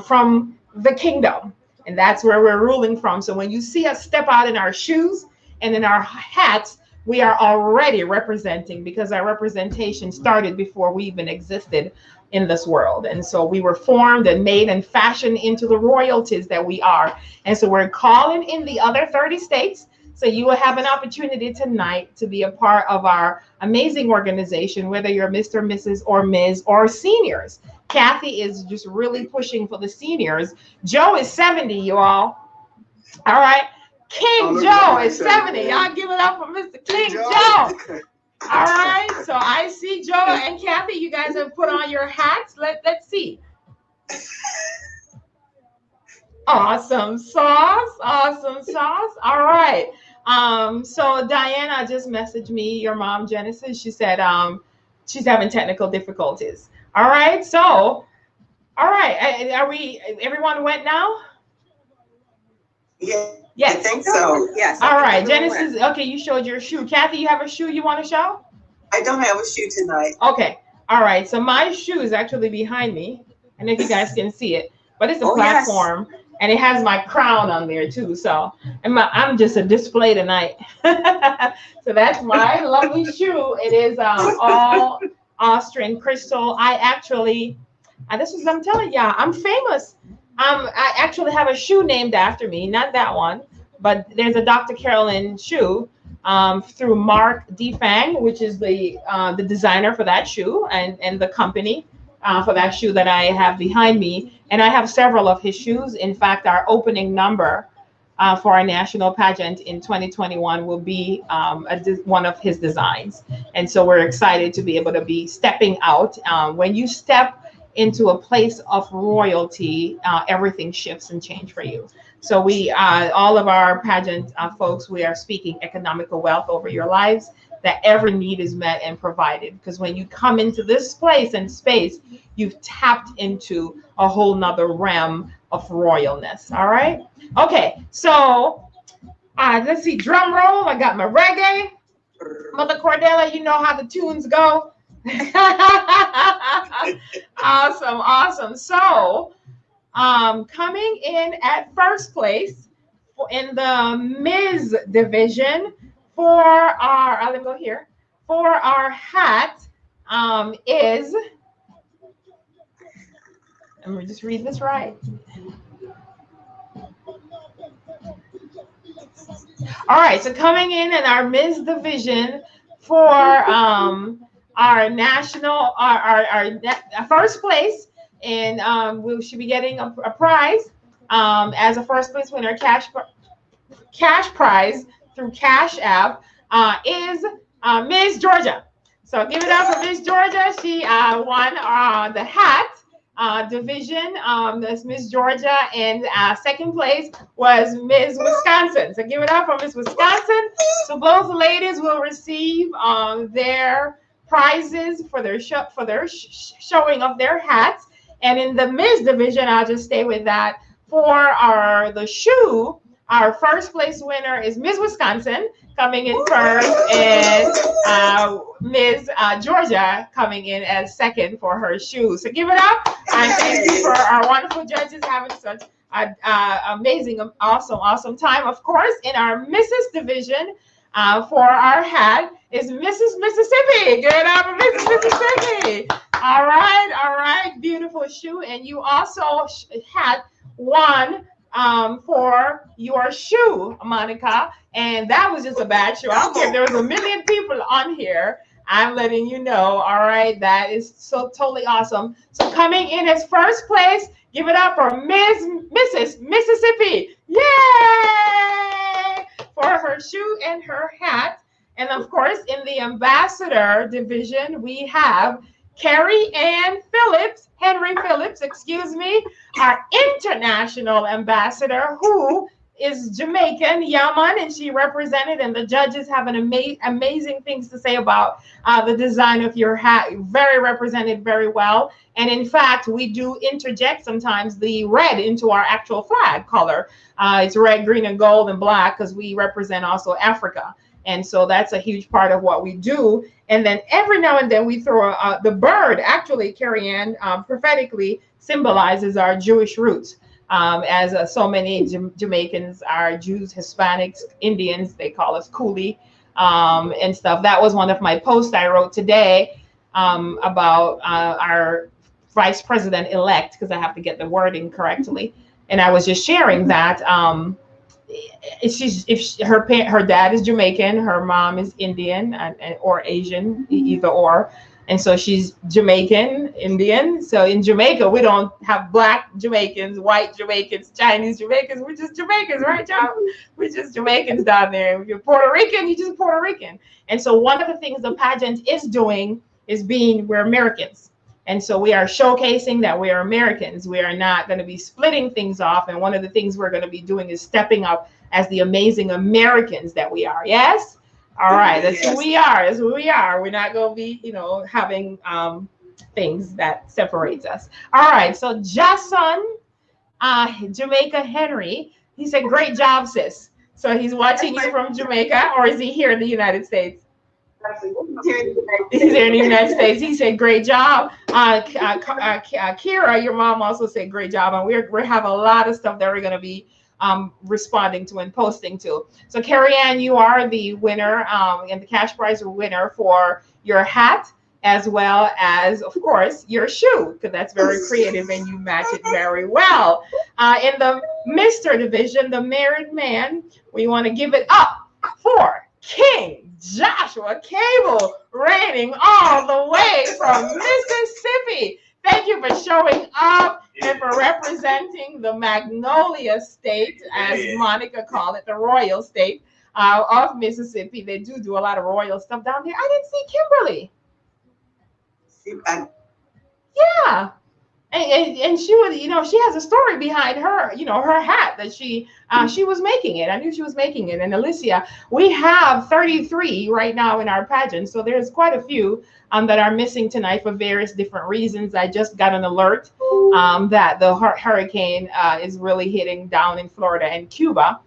from the kingdom, and that's where we're ruling from. So when you see us step out in our shoes and in our hats, we are already representing, because our representation started before we even existed in this world. And so we were formed and made and fashioned into the royalties that we are. And so we're calling in the other 30 states. So you will have an opportunity tonight to be a part of our amazing organization, whether you're Mr., Mrs., or Ms., or seniors. Kathy is just really pushing for the seniors. Joe is 70, you all. All right. King Joe is 70. Y'all give it up for Mr. King Joe. All right. So I see Joe and Kathy, you guys have put on your hats. Let's see. Awesome sauce. Awesome sauce. All right. So Diana just messaged me, your mom, Genesis. She said she's having technical difficulties. All right. So, all right. Everyone went now? Yeah. Yes. I think so. Yes. All right. Genesis, okay, you showed your shoe. Kathy, you have a shoe you want to show? I don't have a shoe tonight. Okay. All right. So my shoe is actually behind me. I don't know if you guys can see it, but it's a platform. Yes. And it has my crown on there too. So I'm just a display tonight. So that's my lovely shoe. It is all Austrian crystal. I actually, this is what I'm telling y'all, I'm famous. I actually have a shoe named after me, not that one, but there's a Dr. Carolyn shoe through Mark Defang, which is the designer for that shoe and the company for that shoe that I have behind me. And I have several of his shoes. In fact, our opening number for our national pageant in 2021 will be one of his designs. And so we're excited to be able to be stepping out. When you step into a place of royalty, everything shifts and change for you. So we, all of our pageant folks, we are speaking economical wealth over your lives, that every need is met and provided. Because when you come into this place and space, you've tapped into a whole nother realm of royalness. All right. Okay. So let's see, drum roll. I got my reggae. Mother Cordella, you know how the tunes go. Awesome. So coming in at first place in the Ms. division for our, let me go here, for our hat is, let me just read this right. All right, so coming in our Ms. Division for our national, our first place, and we should be getting a prize as a first place winner, cash prize through Cash App is Ms. Georgia. So give it up for Ms. Georgia. She won the hat division. That's Ms. Georgia, and second place was Ms. Wisconsin. So give it up for Ms. Wisconsin. So both ladies will receive their prizes for their showing of their hats. And in the Ms. division, I'll just stay with that. For the shoe, our first place winner is Ms. Wisconsin coming in first, and Ms. Georgia coming in as second for her shoes. So give it up. And thank you for our wonderful judges having such amazing, awesome time. Of course, in our Mrs. division, for our hat is Mrs. Mississippi. Give it up for Mrs. Mississippi. All right, beautiful shoe. And you also had one for your shoe, Monica, and that was just a bad shoe. I don't care if there was 1 million people on here. I'm letting you know. All right, that is so totally awesome. So coming in as first place, give it up for Mrs. Mississippi. Yay! For her shoe and her hat. And of course, in the ambassador division, we have Carrie Ann Phillips, Henry Phillips, excuse me, our international ambassador, who is Jamaican, Yaman, and she represented, and the judges have an amazing things to say about the design of your hat. Very represented very well. And in fact, we do interject sometimes the red into our actual flag color. It's red, green, and gold, and black, because we represent also Africa. And so that's a huge part of what we do. And then every now and then we throw the bird, actually, Carrie Ann, prophetically symbolizes our Jewish roots. As so many Jamaicans are Jews, Hispanics, Indians, they call us Coolie and stuff. That was one of my posts I wrote today about our vice president-elect, because I have to get the wording correctly. And I was just sharing that her dad is Jamaican, her mom is Indian or Asian, either or, and so she's Jamaican Indian. So in Jamaica, we don't have black Jamaicans, white Jamaicans, Chinese Jamaicans. We're just Jamaicans, right, John? We're just Jamaicans down there. If you're Puerto Rican, you're just Puerto Rican. And so one of the things the pageant is doing is we're Americans. And so we are showcasing that we are Americans. We are not going to be splitting things off. And one of the things we're going to be doing is stepping up as the amazing Americans that we are. Yes? All right. That's who we are. That's who we are. We're not going to be, having things that separates us. All right. So Jason, Jamaica Henry, he said, great job, sis. So he's watching you from Jamaica, or is he here in the United States? He's here in the United States. He said, great job. Kira, your mom, also said great job. And we have a lot of stuff that we're going to be responding to and posting to. So Carrie Ann, you are the winner and the cash prize winner for your hat, as well as, of course, your shoe, because that's very creative and you match it very well. In the Mr. division, the married man, we want to give it up for King Joshua Cable, reigning all the way from Mississippi. Thank you for showing up and for representing the Magnolia State, as Monica called it, the royal state of Mississippi. They do a lot of royal stuff down there. I didn't see Kimberly. Yeah. And she would, she has a story behind her, her hat that she was making it. I knew she was making it. And Alicia, we have 33 right now in our pageant. So there's quite a few that are missing tonight for various different reasons. I just got an alert that the hurricane is really hitting down in Florida and Cuba.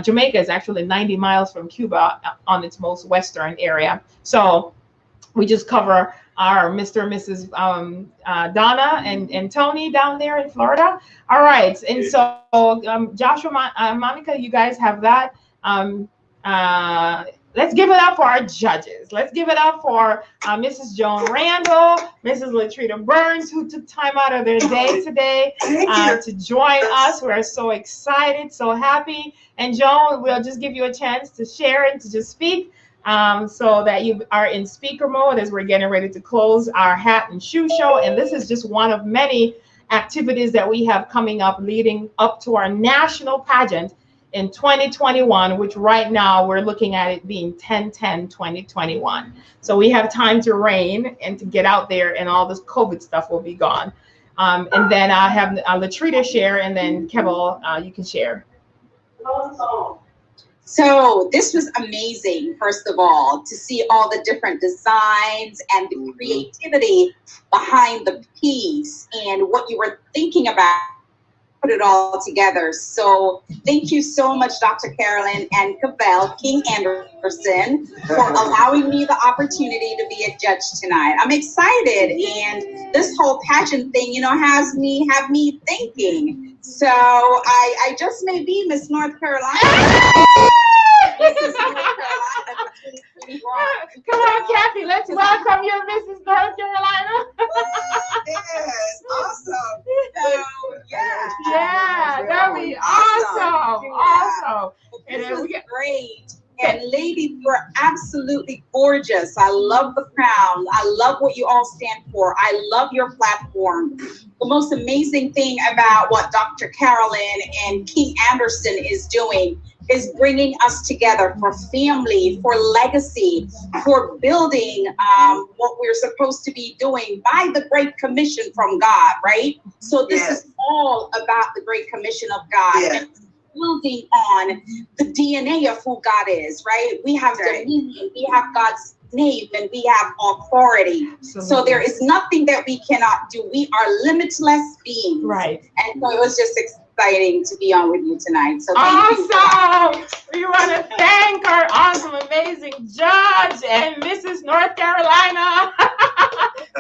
Jamaica is actually 90 miles from Cuba on its most western area. So we just cover our Mr. and Mrs. Donna and Tony down there in Florida. All right. And so Joshua, Monica, you guys have that. let's give it up for our judges. Let's give it up for Mrs. Joan Randall, Mrs. Latrina Burns, who took time out of their day today to join us. We're so excited, so happy. And Joan, we'll just give you a chance to share and to just speak so that you are in speaker mode as we're getting ready to close our hat and shoe show. And this is just one of many activities that we have coming up leading up to our national pageant in 2021, which right now we're looking at it being 10/10/2021. So we have time to reign and to get out there, and all this COVID stuff will be gone. And then I have Latrina share, and then Keval, you can share. So this was amazing, first of all, to see all the different designs and the creativity behind the piece and what you were thinking about, put it all together. So thank you so much, Dr. Carolyn and Keval King Anderson, for allowing me the opportunity to be a judge tonight. I'm excited, and this whole pageant thing, you know, have me thinking. So I just may be Miss North Carolina. This is North Carolina 2021. Come on, Kathy, let's welcome you, Mrs. North Carolina. Yes, awesome. So, yeah. Yeah, that'd be awesome. Yeah. Awesome. And This then was we get great. And ladies were absolutely gorgeous. I love the crown. I love what you all stand for. I love your platform. The most amazing thing about what Dr. Carolyn and King Anderson is doing is bringing us together for family, for legacy, for building what we're supposed to be doing by the Great Commission from God, right? So this is all about the Great Commission of God. Yes. And building on the DNA of who God is, right? We have dominion, we have God's name, and we have authority. Absolutely. So there is nothing that we cannot do. We are limitless beings. right. And so it was just exciting to be on with you tonight. So thank you. Awesome. We want to thank our awesome, amazing judge and Mrs. North Carolina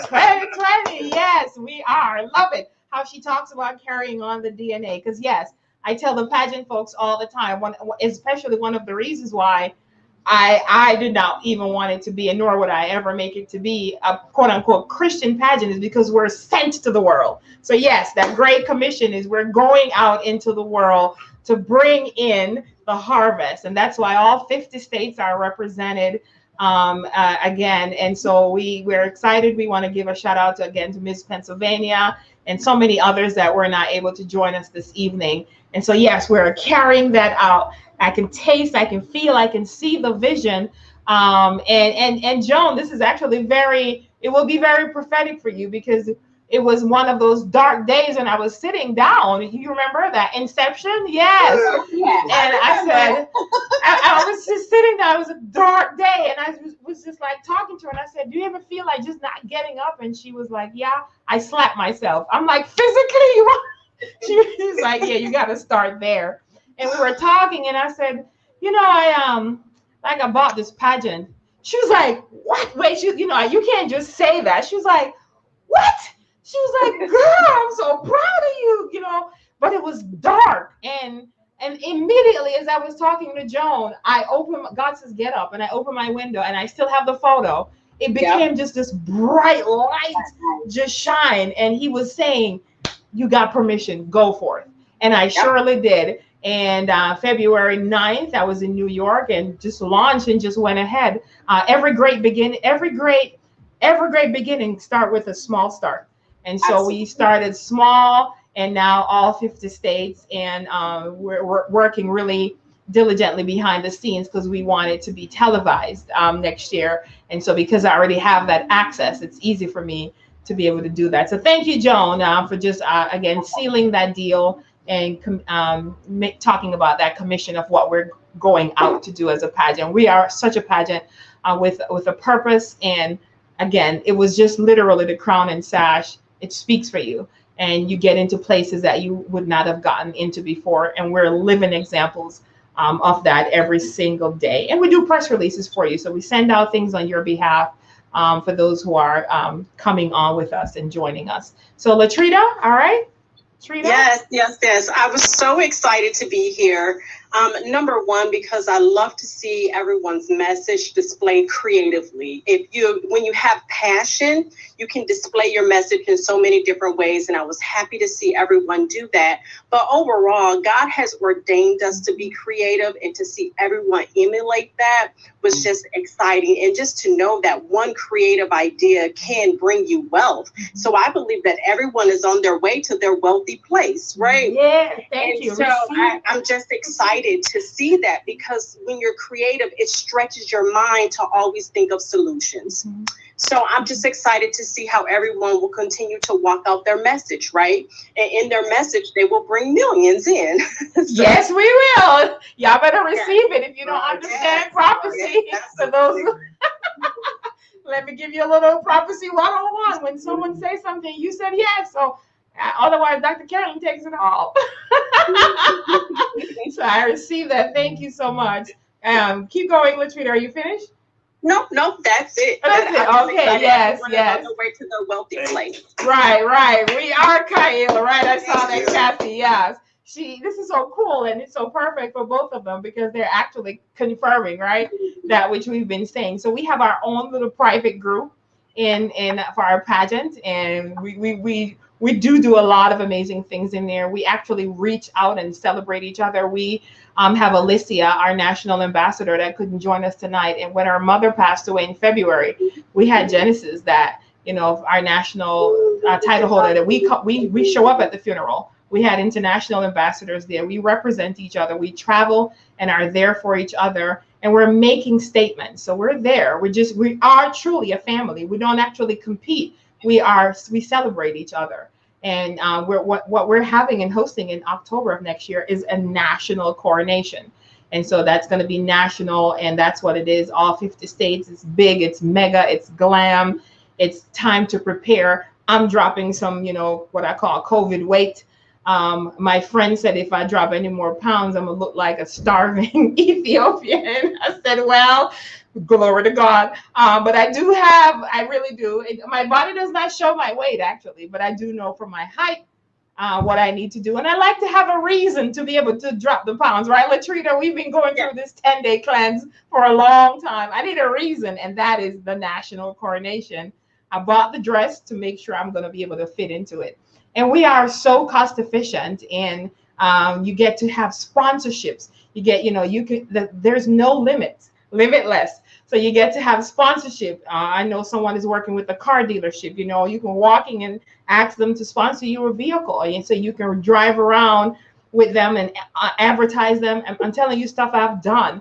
2020. Yes, we are. Love it. How she talks about carrying on the DNA. Because yes, I tell the pageant folks all the time, especially one of the reasons why I did not even want it to be, and nor would I ever make it to be, a quote unquote Christian pageant, is because we're sent to the world. So yes, that Great Commission is we're going out into the world to bring in the harvest. And that's why all 50 states are represented again. And so we're excited. We want to give a shout out to Miss Pennsylvania and so many others that were not able to join us this evening. And so, yes, we're carrying that out. I can taste, I can feel, I can see the vision. And Joan, this is actually it will be very prophetic for you, because it was one of those dark days when I was sitting down. You remember that Inception? Yes. Yeah. And I said, I was just sitting there. It was a dark day. And I was just like talking to her. And I said, do you ever feel like just not getting up? And she was like, yeah. I slapped myself. I'm like, physically? She's like, yeah, you got to start there. And we were talking. And I said, you know, I bought this pageant. She was like, what? Wait, you can't just say that. She was like, what? She was like, girl, I'm so proud of you, but it was dark. And immediately as I was talking to Joan, God says, get up. And I opened my window and I still have the photo. It became just this bright light, just shine. And he was saying, you got permission, go for it. And I surely did. And February 9th, I was in New York and just launched and just went ahead. Every great beginning start with a small start. And so we started small, and now all 50 states, and we're working really diligently behind the scenes because we want it to be televised next year. And so because I already have that access, it's easy for me to be able to do that. So thank you, Joan, for just, again, sealing that deal and talking about that commission of what we're going out to do as a pageant. We are such a pageant with a purpose. And again, it was just literally the crown and sash. It speaks for you, and you get into places that you would not have gotten into before. And we're living examples of that every single day. And we do press releases for you. So we send out things on your behalf for those who are coming on with us and joining us. So Latrina, all right? Trina? Yes. I was so excited to be here. Number one, because I love to see everyone's message displayed creatively. When you have passion, you can display your message in so many different ways, and I was happy to see everyone do that. But overall, God has ordained us to be creative, and to see everyone emulate that was just exciting. And just to know that one creative idea can bring you wealth. So I believe that everyone is on their way to their wealthy place, right? Yeah, thank you. So I'm just excited to see that, because when you're creative, it stretches your mind to always think of solutions. Mm-hmm. So I'm just excited to see how everyone will continue to walk out their message, right? And in their message, they will bring millions in. So, yes, we will. Y'all better receive it if you don't understand prophecy. For those, let me give you a little prophecy 101. When someone says something, you said yes. So otherwise, Dr. Carolyn takes it all. So I received that. Thank you so much. Keep going, Latrina. Are you finished? No, that's it. That's it. Okay, yes. On the way to the wealthy place. Right. We are Kyle, right? I saw that, Kathy. Yes. This is so cool, and it's so perfect for both of them, because they're actually confirming, right, that which we've been saying. So we have our own little private group in for our pageant, and we do a lot of amazing things in there. We actually reach out and celebrate each other. We have Alicia, our national ambassador, that couldn't join us tonight. And when our mother passed away in February, we had Genesis, that, our national title holder, that we show up at the funeral. We had international ambassadors there. We represent each other. We travel and are there for each other. And we're making statements. So we're there. We are truly a family. We don't actually compete. We celebrate each other. And what we're having and hosting in October of next year is a national coronation. And so that's going to be national, and that's what it is. All 50 states. It's big, it's mega, it's glam. It's time to prepare. I'm dropping some, what I call COVID weight. My friend said if I drop any more pounds, I'm going to look like a starving Ethiopian. I said, well, glory to God. But I really do. My body does not show my weight, actually, but I do know from my height what I need to do. And I like to have a reason to be able to drop the pounds, right, Latrina? We've been going through this 10-day cleanse for a long time. I need a reason, and that is the national coronation. I bought the dress to make sure I'm going to be able to fit into it. And we are so cost efficient, and you get to have sponsorships. You get, there's no limitless. So you get to have sponsorship. I know someone is working with a car dealership. You can walk in and ask them to sponsor you a vehicle, and so you can drive around with them and advertise them. I'm telling you stuff I've done.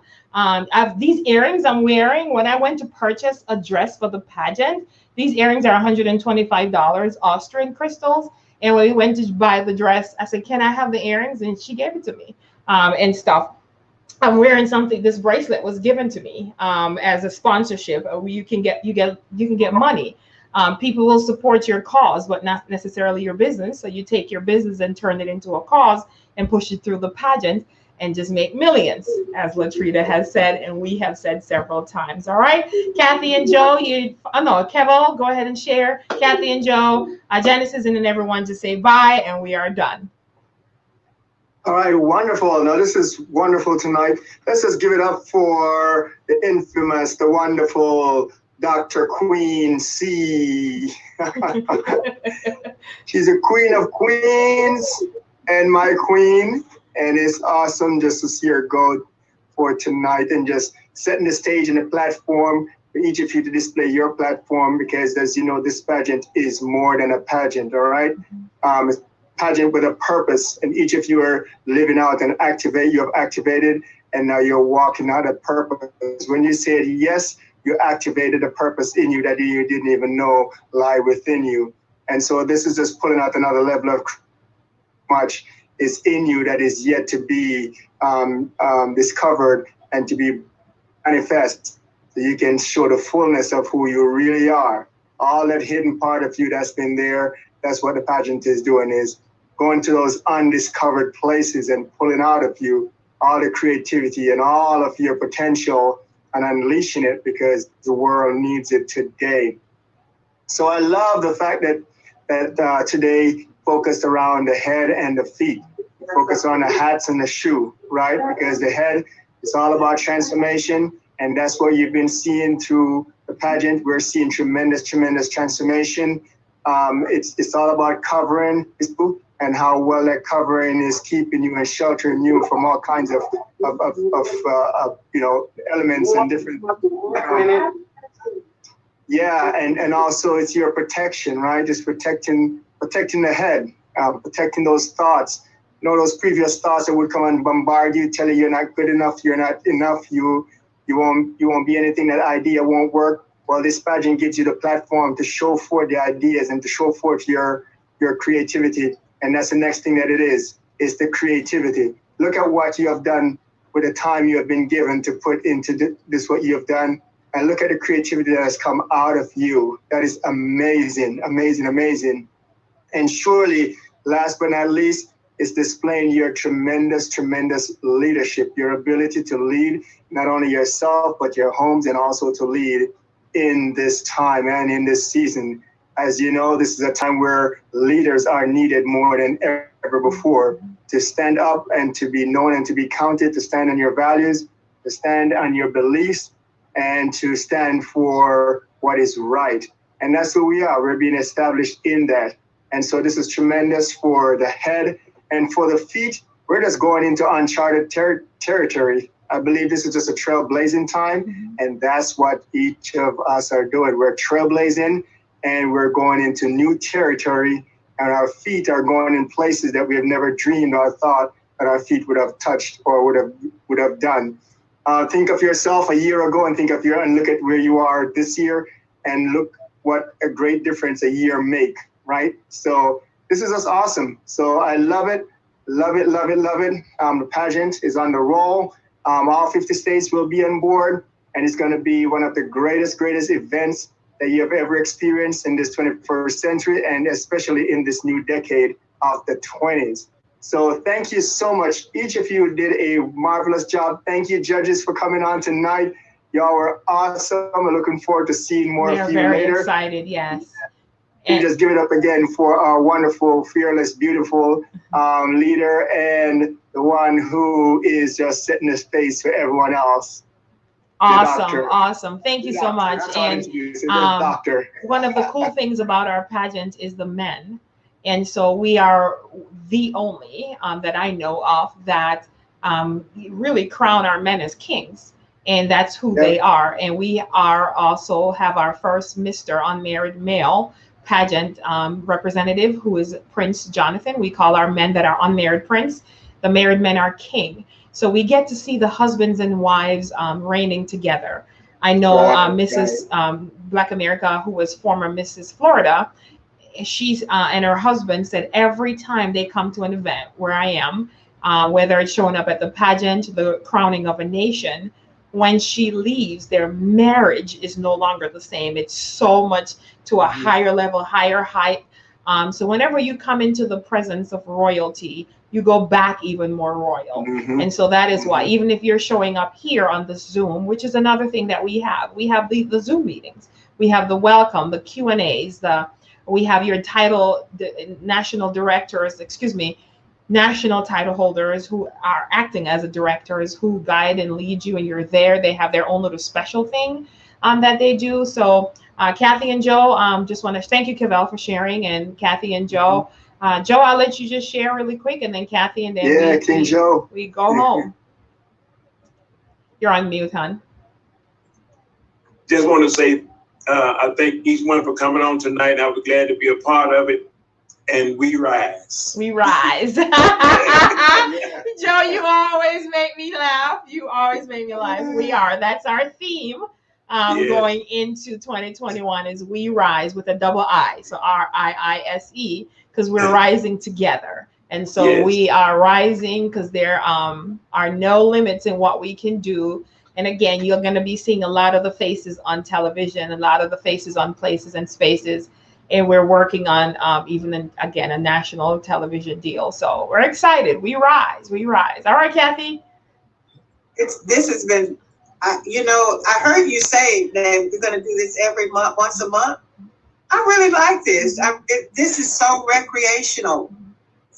These earrings I'm wearing, when I went to purchase a dress for the pageant, these earrings are $125, Austrian crystals. And when we went to buy the dress, I said, "Can I have the earrings?" And she gave it to me, and stuff. I'm wearing something. This bracelet was given to me as a sponsorship. You can get money. People will support your cause, but not necessarily your business. So you take your business and turn it into a cause and push it through the pageant and just make millions, as Latrina has said, and we have said several times. All right, Kathy and Joe, Kevo, go ahead and share. Kathy and Joe, Genesis, and then everyone just say bye, and we are done. All right, wonderful. Now, this is wonderful tonight. Let's just give it up for the infamous, the wonderful Dr. Queen C. She's a queen of queens and my queen. And it's awesome just to see her go for tonight and just setting the stage and the platform for each of you to display your platform, because as you know, this pageant is more than a pageant, all right? It's a pageant with a purpose, and each of you are living out and you have activated, and now you're walking out a purpose. When you said yes, you activated a purpose in you that you didn't even know lie within you. And so this is just pulling out another level of much is in you that is yet to be discovered and to be manifest, so you can show the fullness of who you really are. All that hidden part of you that's been there, that's what the pageant is doing, is going to those undiscovered places and pulling out of you all the creativity and all of your potential and unleashing it, because the world needs it today. So I love the fact that today focused around the head and the feet, focus on the hats and the shoe, right? Because the head is all about transformation, and that's what you've been seeing through the pageant. We're seeing tremendous transformation. It's all about covering and how well that covering is keeping you and sheltering you from all kinds of elements and different. And also it's your protection, right? Just protecting the head, protecting those thoughts. Those previous thoughts that would come and bombard you, tell you you're not good enough, you're not enough, you won't be anything, that idea won't work. Well, this pageant gives you the platform to show forth the ideas and to show forth your creativity. And that's the next thing that it is the creativity. Look at what you have done with the time you have been given to put into this, what you have done. And look at the creativity that has come out of you. That is amazing, amazing, amazing. And surely, last but not least, is displaying your tremendous leadership, your ability to lead not only yourself, but your homes, and also to lead in this time and in this season. As you know, this is a time where leaders are needed more than ever before, to stand up and to be known and to be counted, to stand on your values, to stand on your beliefs, and to stand for what is right. And that's who we are. We're being established in that. And so this is tremendous for the head. And for the feet, we're just going into uncharted territory. I believe this is just a trailblazing time, and that's what each of us are doing. We're trailblazing, and we're going into new territory, and our feet are going in places that we have never dreamed or thought that our feet would have touched or would have done. Think of yourself a year ago and look at where you are this year, and look what a great difference a year make, right? So this is just awesome. So I love it. The pageant is on the roll. All 50 states will be on board, and it's going to be one of the greatest events that you have ever experienced in this 21st century, and especially in this new decade of the 20s. So thank you so much. Each of you did a marvelous job. Thank you, judges, for coming on tonight. Y'all were awesome. I'm looking forward to seeing more of you later. We are very excited, yes. And just give it up again for our wonderful, fearless, beautiful leader, and the one who is just setting the space for everyone else. Awesome. Thank you so much. And one of the cool things about our pageant is the men. And so we are the only that I know of that really crown our men as kings. And that's who they are. And we are also have our first Mr. Unmarried Male pageant representative, who is Prince Jonathan. We call our men that are unmarried prince. The married men are king. So we get to see the husbands and wives reigning together. I know Mrs. Black America, who was former Mrs. Florida, she's and her husband said every time they come to an event where I am, whether it's showing up at the pageant, the crowning of a nation, when she leaves, their marriage is no longer the same. It's so much to a higher level, higher height. So whenever you come into the presence of royalty, you go back even more royal. And so that is why, even if you're showing up here on the Zoom, which is another thing that we have the Zoom meetings, we have the welcome, the Q&As, we have your title, the national title holders who are acting as a directors, who guide and lead you, and you're there. They have their own little special thing that they do. So Kathy and Joe, just want to thank you, Cavell, for sharing, and Kathy and Joe. Joe, I'll let you just share really quick, and then Kathy, and then we go home. You're on mute, hon. Just want to say, I thank each one for coming on tonight. I was glad to be a part of it. And we rise. We rise. Joe, you always make me laugh. You always make me laugh. We are. That's our theme going into 2021 is we rise with a double I. So RIISE, because we're rising together. And so we are rising because there are no limits in what we can do. And again, you're going to be seeing a lot of the faces on television, a lot of the faces on places and spaces. And we're working on a national television deal. So we're excited. We rise. We rise. All right, Kathy. This has been, I heard you say that we're going to do this every month, once a month. I really like this. This is so recreational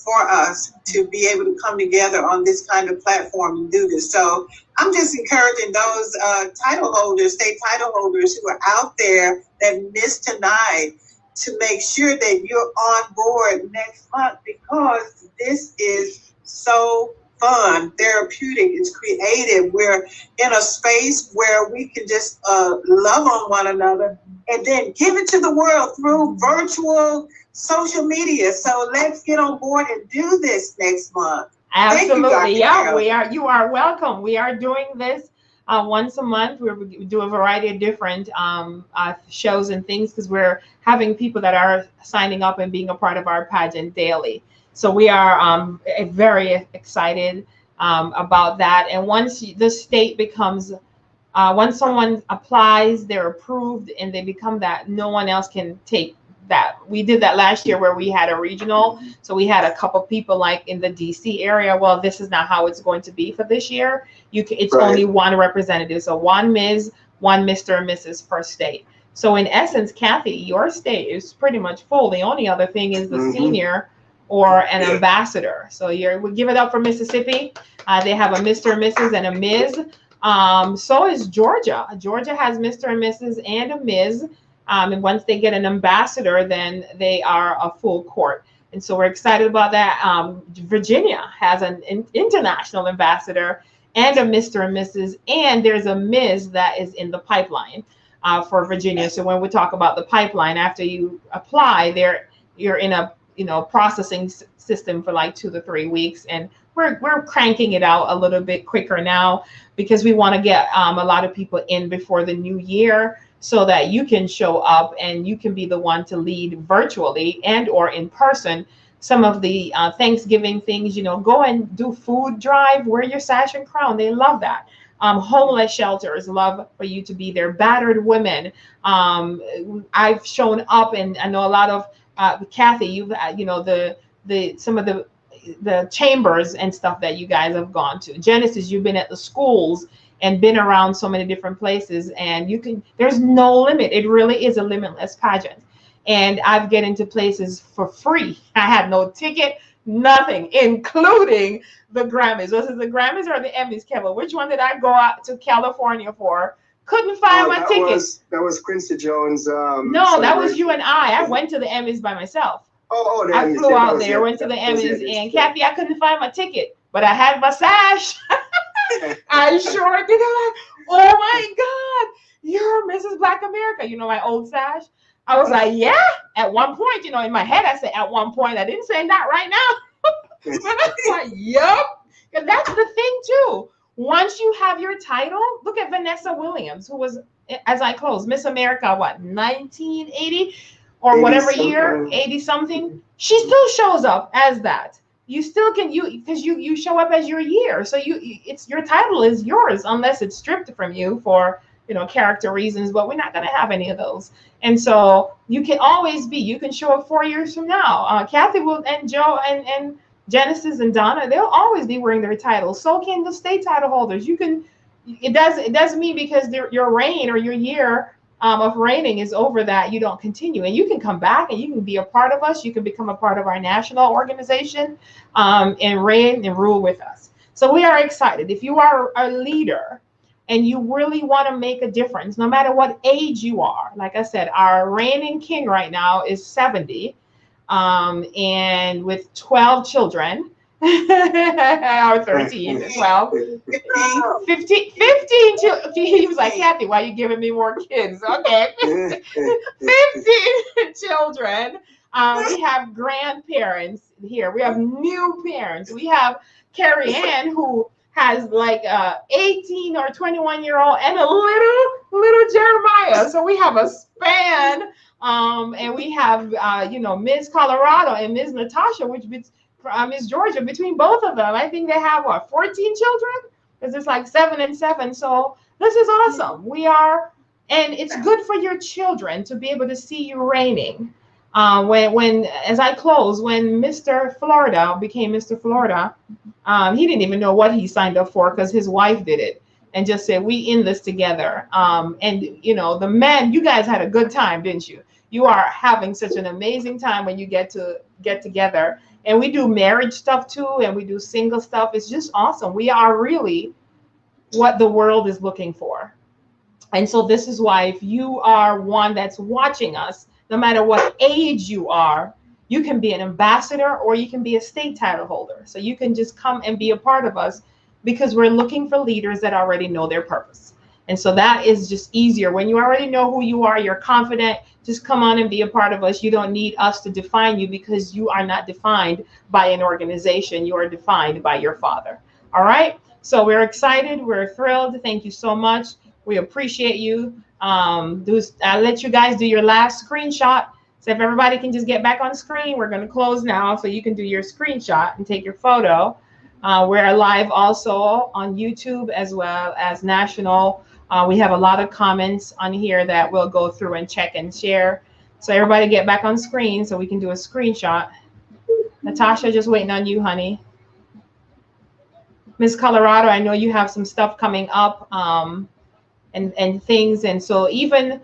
for us to be able to come together on this kind of platform and do this. So I'm just encouraging those title holders, state title holders who are out there that missed tonight to make sure that you're on board next month, because this is so fun, therapeutic, it's creative. We're in a space where we can just love on one another and then give it to the world through virtual social media. So let's get on board and do this next month. Absolutely. Yeah, we are. You are welcome. We are doing this once a month. We do a variety of different shows and things, because we're having people that are signing up and being a part of our pageant daily. So we are very excited about that. And once the state becomes, once someone applies, they're approved, and they become that, no one else can take that. We did that last year where we had a regional. So we had a couple people like in the DC area. Well, this is not how it's going to be for this year. It's right. Only one representative. So one Ms., one Mr. and Mrs. per state. So in essence, Kathy, your state is pretty much full. The only other thing is the senior or an ambassador. So we give it up for Mississippi. They have a Mr. and Mrs. and a Ms. So is Georgia. Georgia has Mr. and Mrs. and a Ms. And once they get an ambassador, then they are a full court. And so we're excited about that. Virginia has an international ambassador and a Mr. and Mrs. And there's a Ms. that is in the pipeline for Virginia. So when we talk about the pipeline, after you apply, you're in a processing system for like 2 to 3 weeks, and we're cranking it out a little bit quicker now, because we want to get a lot of people in before the new year, so that you can show up and you can be the one to lead virtually and or in person some of the Thanksgiving things. Go and do food drive, wear your sash and crown. They love that. Homeless shelters love for you to be there. Battered women. I've shown up, and I know a lot of Kathy, you've some of the chambers and stuff that you guys have gone to. Genesis, you've been at the schools and been around so many different places, and there's no limit. It really is a limitless pageant. And I've get into places for free. I had no ticket, nothing, including the Grammys. Was it the Grammys or the Emmys, Kevin? Which one did I go out to California for? Couldn't find my ticket. That was Quincy Jones. No, that was you and I. I went to the Emmys by myself. The I Emmys. flew out there, went to the Emmys, and Kathy, I couldn't find my ticket, but I had my sash. I sure did. Oh my God, you're Mrs. Black America. My old sash. I was like, yeah. At one point, in my head, I said at one point. I didn't say not right now. But I was like, yup. And that's the thing too. Once you have your title, look at Vanessa Williams, who was, as I close, Miss America, 1980 or whatever year, 80 something. She still shows up as that. You still can, because you show up as your year. So it's your title is yours, unless it's stripped from you for character reasons. But we're not going to have any of those. And so you can always you can show up 4 years from now. Kathy will, and Joe and Genesis and Donna, they'll always be wearing their titles. So can the state title holders. It doesn't mean because your reign or your year of reigning is over that you don't continue, and you can come back and you can be a part of us. You can become a part of our national organization and reign and rule with us. So we are excited. If you are a leader and you really want to make a difference, no matter what age you are, like I said, our reigning king right now is 70, and with 12 children. Or 13, 12, 15. He was like, Kathy, why are you giving me more kids? Okay. 15 children. We have grandparents here. We have new parents. We have Carrie Ann, who has like 18 or 21-year-old and a little Jeremiah. So we have a span. And we have, Ms. Colorado and Ms. Natasha, which Miss Georgia, between both of them, I think they have 14 children? Because it's like 7 and 7. So this is awesome. And it's good for your children to be able to see you reigning. As I close, when Mr. Florida became Mr. Florida, he didn't even know what he signed up for, because his wife did it and just said, we in this together. And the men, you guys had a good time, didn't you? You are having such an amazing time when you get together. And we do marriage stuff too, and we do single stuff. It's just awesome. We are really what the world is looking for. And so this is why, if you are one that's watching us, no matter what age you are, you can be an ambassador or you can be a state title holder. So you can just come and be a part of us, because we're looking for leaders that already know their purpose. And so that is just easier. When you already know who you are, you're confident, just come on and be a part of us. You don't need us to define you, because you are not defined by an organization. You are defined by your Father. All right. So we're excited. We're thrilled. Thank you so much. We appreciate you. I'll let you guys do your last screenshot. So if everybody can just get back on screen, we're going to close now, so you can do your screenshot and take your photo. We're live also on YouTube as well as national. We have a lot of comments on here that we'll go through and check and share. So everybody get back on screen so we can do a screenshot. Natasha, just waiting on you, honey. Miss Colorado, I know you have some stuff coming up. And things, and so even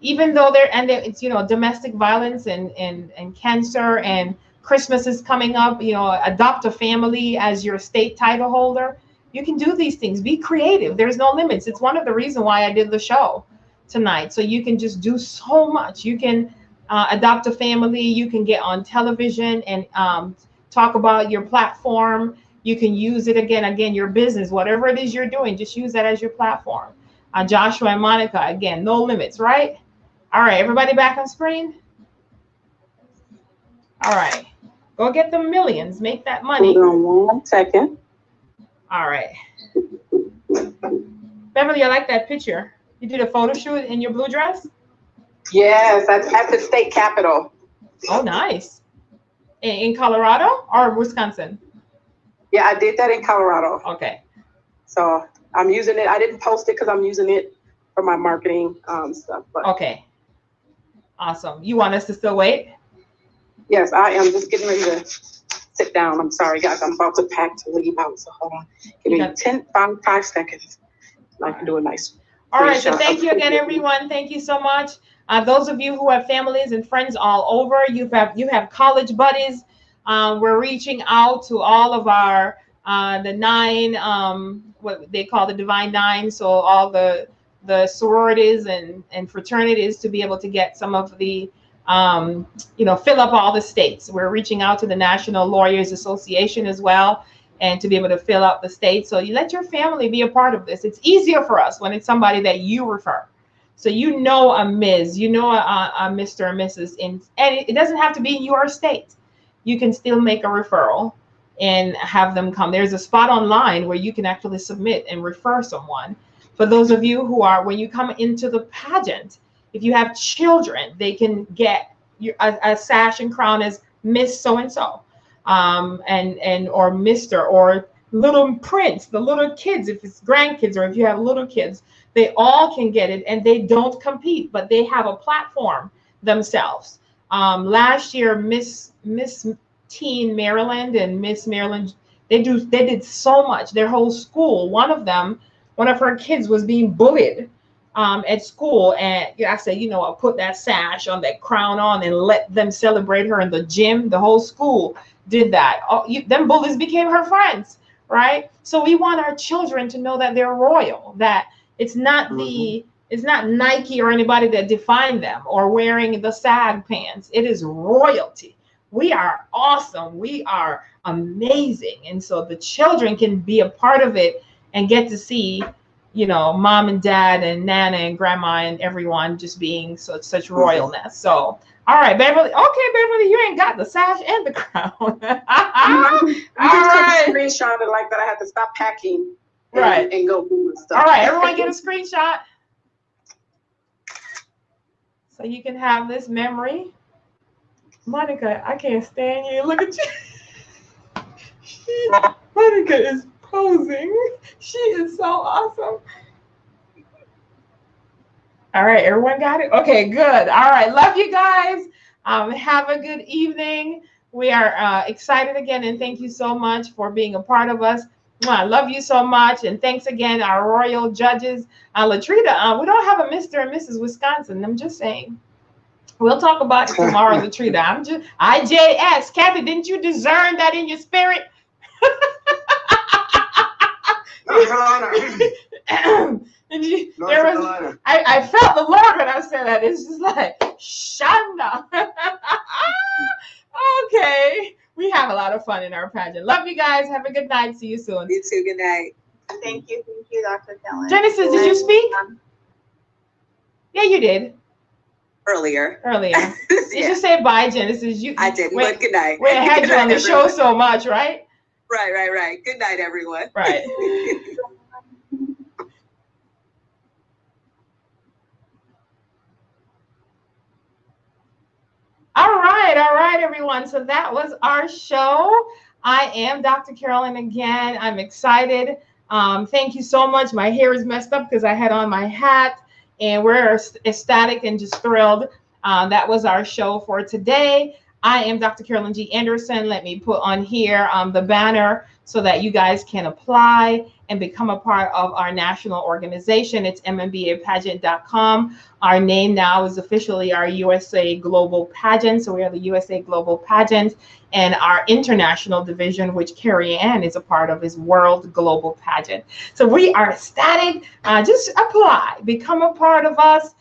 though it's domestic violence and cancer, and Christmas is coming up, adopt a family as your state title holder. You can do these things. Be creative. There's no limits. It's one of the reasons why I did the show tonight. So you can just do so much. You can adopt a family. You can get on television and talk about your platform. You can use it again, your business, whatever it is you're doing, just use that as your platform. Joshua and Monica, again, no limits, right? All right, everybody back on screen? All right, go get the millions, make that money. Hold on 1 second. All right. Beverly, I like that picture. You did a photo shoot in your blue dress? Yes, that's at the state capitol. Oh, nice. In Colorado or Wisconsin? Yeah, I did that in Colorado. Okay. So I'm using it. I didn't post it because I'm using it for my marketing stuff. But. Okay. Awesome. You want us to still wait? Yes, I am just getting ready to sit down. I'm sorry, guys. I'm about to pack to leave out. So hold on. Give me 5 seconds. I can do a nice. All right. So thank you again, everyone. Thank you so much. Those of you who have families and friends all over, you have college buddies. We're reaching out to all of our the 9, what they call the Divine 9. So all the sororities and fraternities, to be able to get some of the, fill up all the states. We're reaching out to the National Lawyers Association as well, and to be able to fill up the states. So you let your family be a part of this. It's easier for us when it's somebody that you refer. So a Ms., a Mr. or Mrs. and it doesn't have to be in your state. You can still make a referral and have them come. There's a spot online where you can actually submit and refer someone. For those of you who are, when you come into the pageant, if you have children, they can get a sash and crown as Miss So-and-so, or Mr. or Little Prince, the little kids, if it's grandkids or if you have little kids, they all can get it, and they don't compete, but they have a platform themselves. Last year, Miss Teen Maryland and Miss Maryland, they did so much. Their whole school, one of her kids was being bullied at school, and I said, I'll put that sash on, that crown on, and let them celebrate her in the gym. The whole school did that. Them bullies became her friends, right? So we want our children to know that they're royal, that it's not it's not Nike or anybody that defined them, or wearing the SAG pants. It is royalty. We are awesome. We are amazing. And so the children can be a part of it and get to see, mom and dad and Nana and grandma and everyone just being such royalness. So, all right, Beverly. Okay, Beverly, you ain't got the sash and the crown. All right. Screenshot it like that. I had to stop packing. Right. And go do stuff. All right, everyone get a screenshot. So you can have this memory. Monica, I can't stand you. Look at you. Monica is posing. She is so awesome. All right, everyone got it? Okay, good. All right, love you guys. Have a good evening. We are excited again, and thank you so much for being a part of us. I love you so much, and thanks again, our royal judges. Latrina, we don't have a Mr. and Mrs. Wisconsin. I'm just saying. We'll talk about it tomorrow, Latrina. IJS. Kathy, didn't you discern that in your spirit? North Carolina. I felt the Lord when I said that. It's just like, Shanda. Okay. We have a lot of fun in our pageant. Love you guys. Have a good night. See you soon. You too. Good night. Thank you, Dr. Kellen. Genesis, did you speak? Yeah, you did. Earlier. Yeah. Did you say bye, Genesis? I didn't, but good night. We had you on the show so much, right? Right. Good night, everyone. Right. All right, everyone. So that was our show. I am Dr. Carolyn again. I'm excited. Thank you so much. My hair is messed up because I had on my hat, and we're ecstatic and just thrilled. That was our show for today. I am Dr. Carolyn G. Anderson. Let me put on here the banner so that you guys can apply and become a part of our national organization. It's MMBApageant.com. Our name now is officially our USA Global Pageant. So we are the USA Global Pageant, and our international division, which Carrie Ann is a part of, is World Global Pageant. So we are ecstatic. Just apply, become a part of us.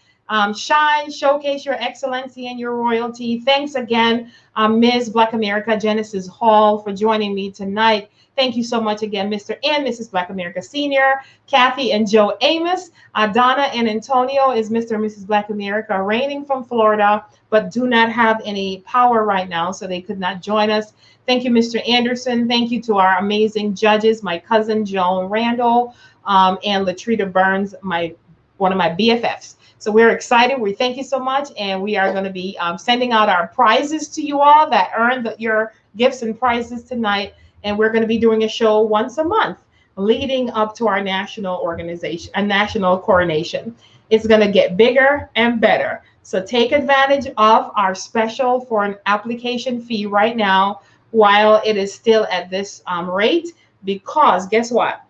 Shine, showcase your excellency and your royalty. Thanks again, Ms. Black America Genesis Hall, for joining me tonight. Thank you so much again, Mr. and Mrs. Black America Senior, Kathy and Joe Amos. Donna and Antonio is Mr. and Mrs. Black America, reigning from Florida, but do not have any power right now, so they could not join us. Thank you, Mr. Anderson. Thank you to our amazing judges, my cousin Joan Randall, and Latrina Burns, one of my BFFs. So we're excited. We thank you so much, and we are going to be sending out our prizes to you all that earned your gifts and prizes tonight. And we're going to be doing a show once a month leading up to our national organization, a national coronation. It's going to get bigger and better. So take advantage of our special for an application fee right now while it is still at this rate, because guess what?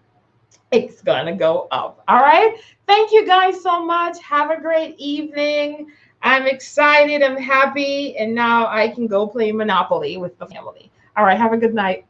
It's going to go up. All right. Thank you guys so much. Have a great evening. I'm excited. I'm happy. And now I can go play Monopoly with the family. All right. Have a good night.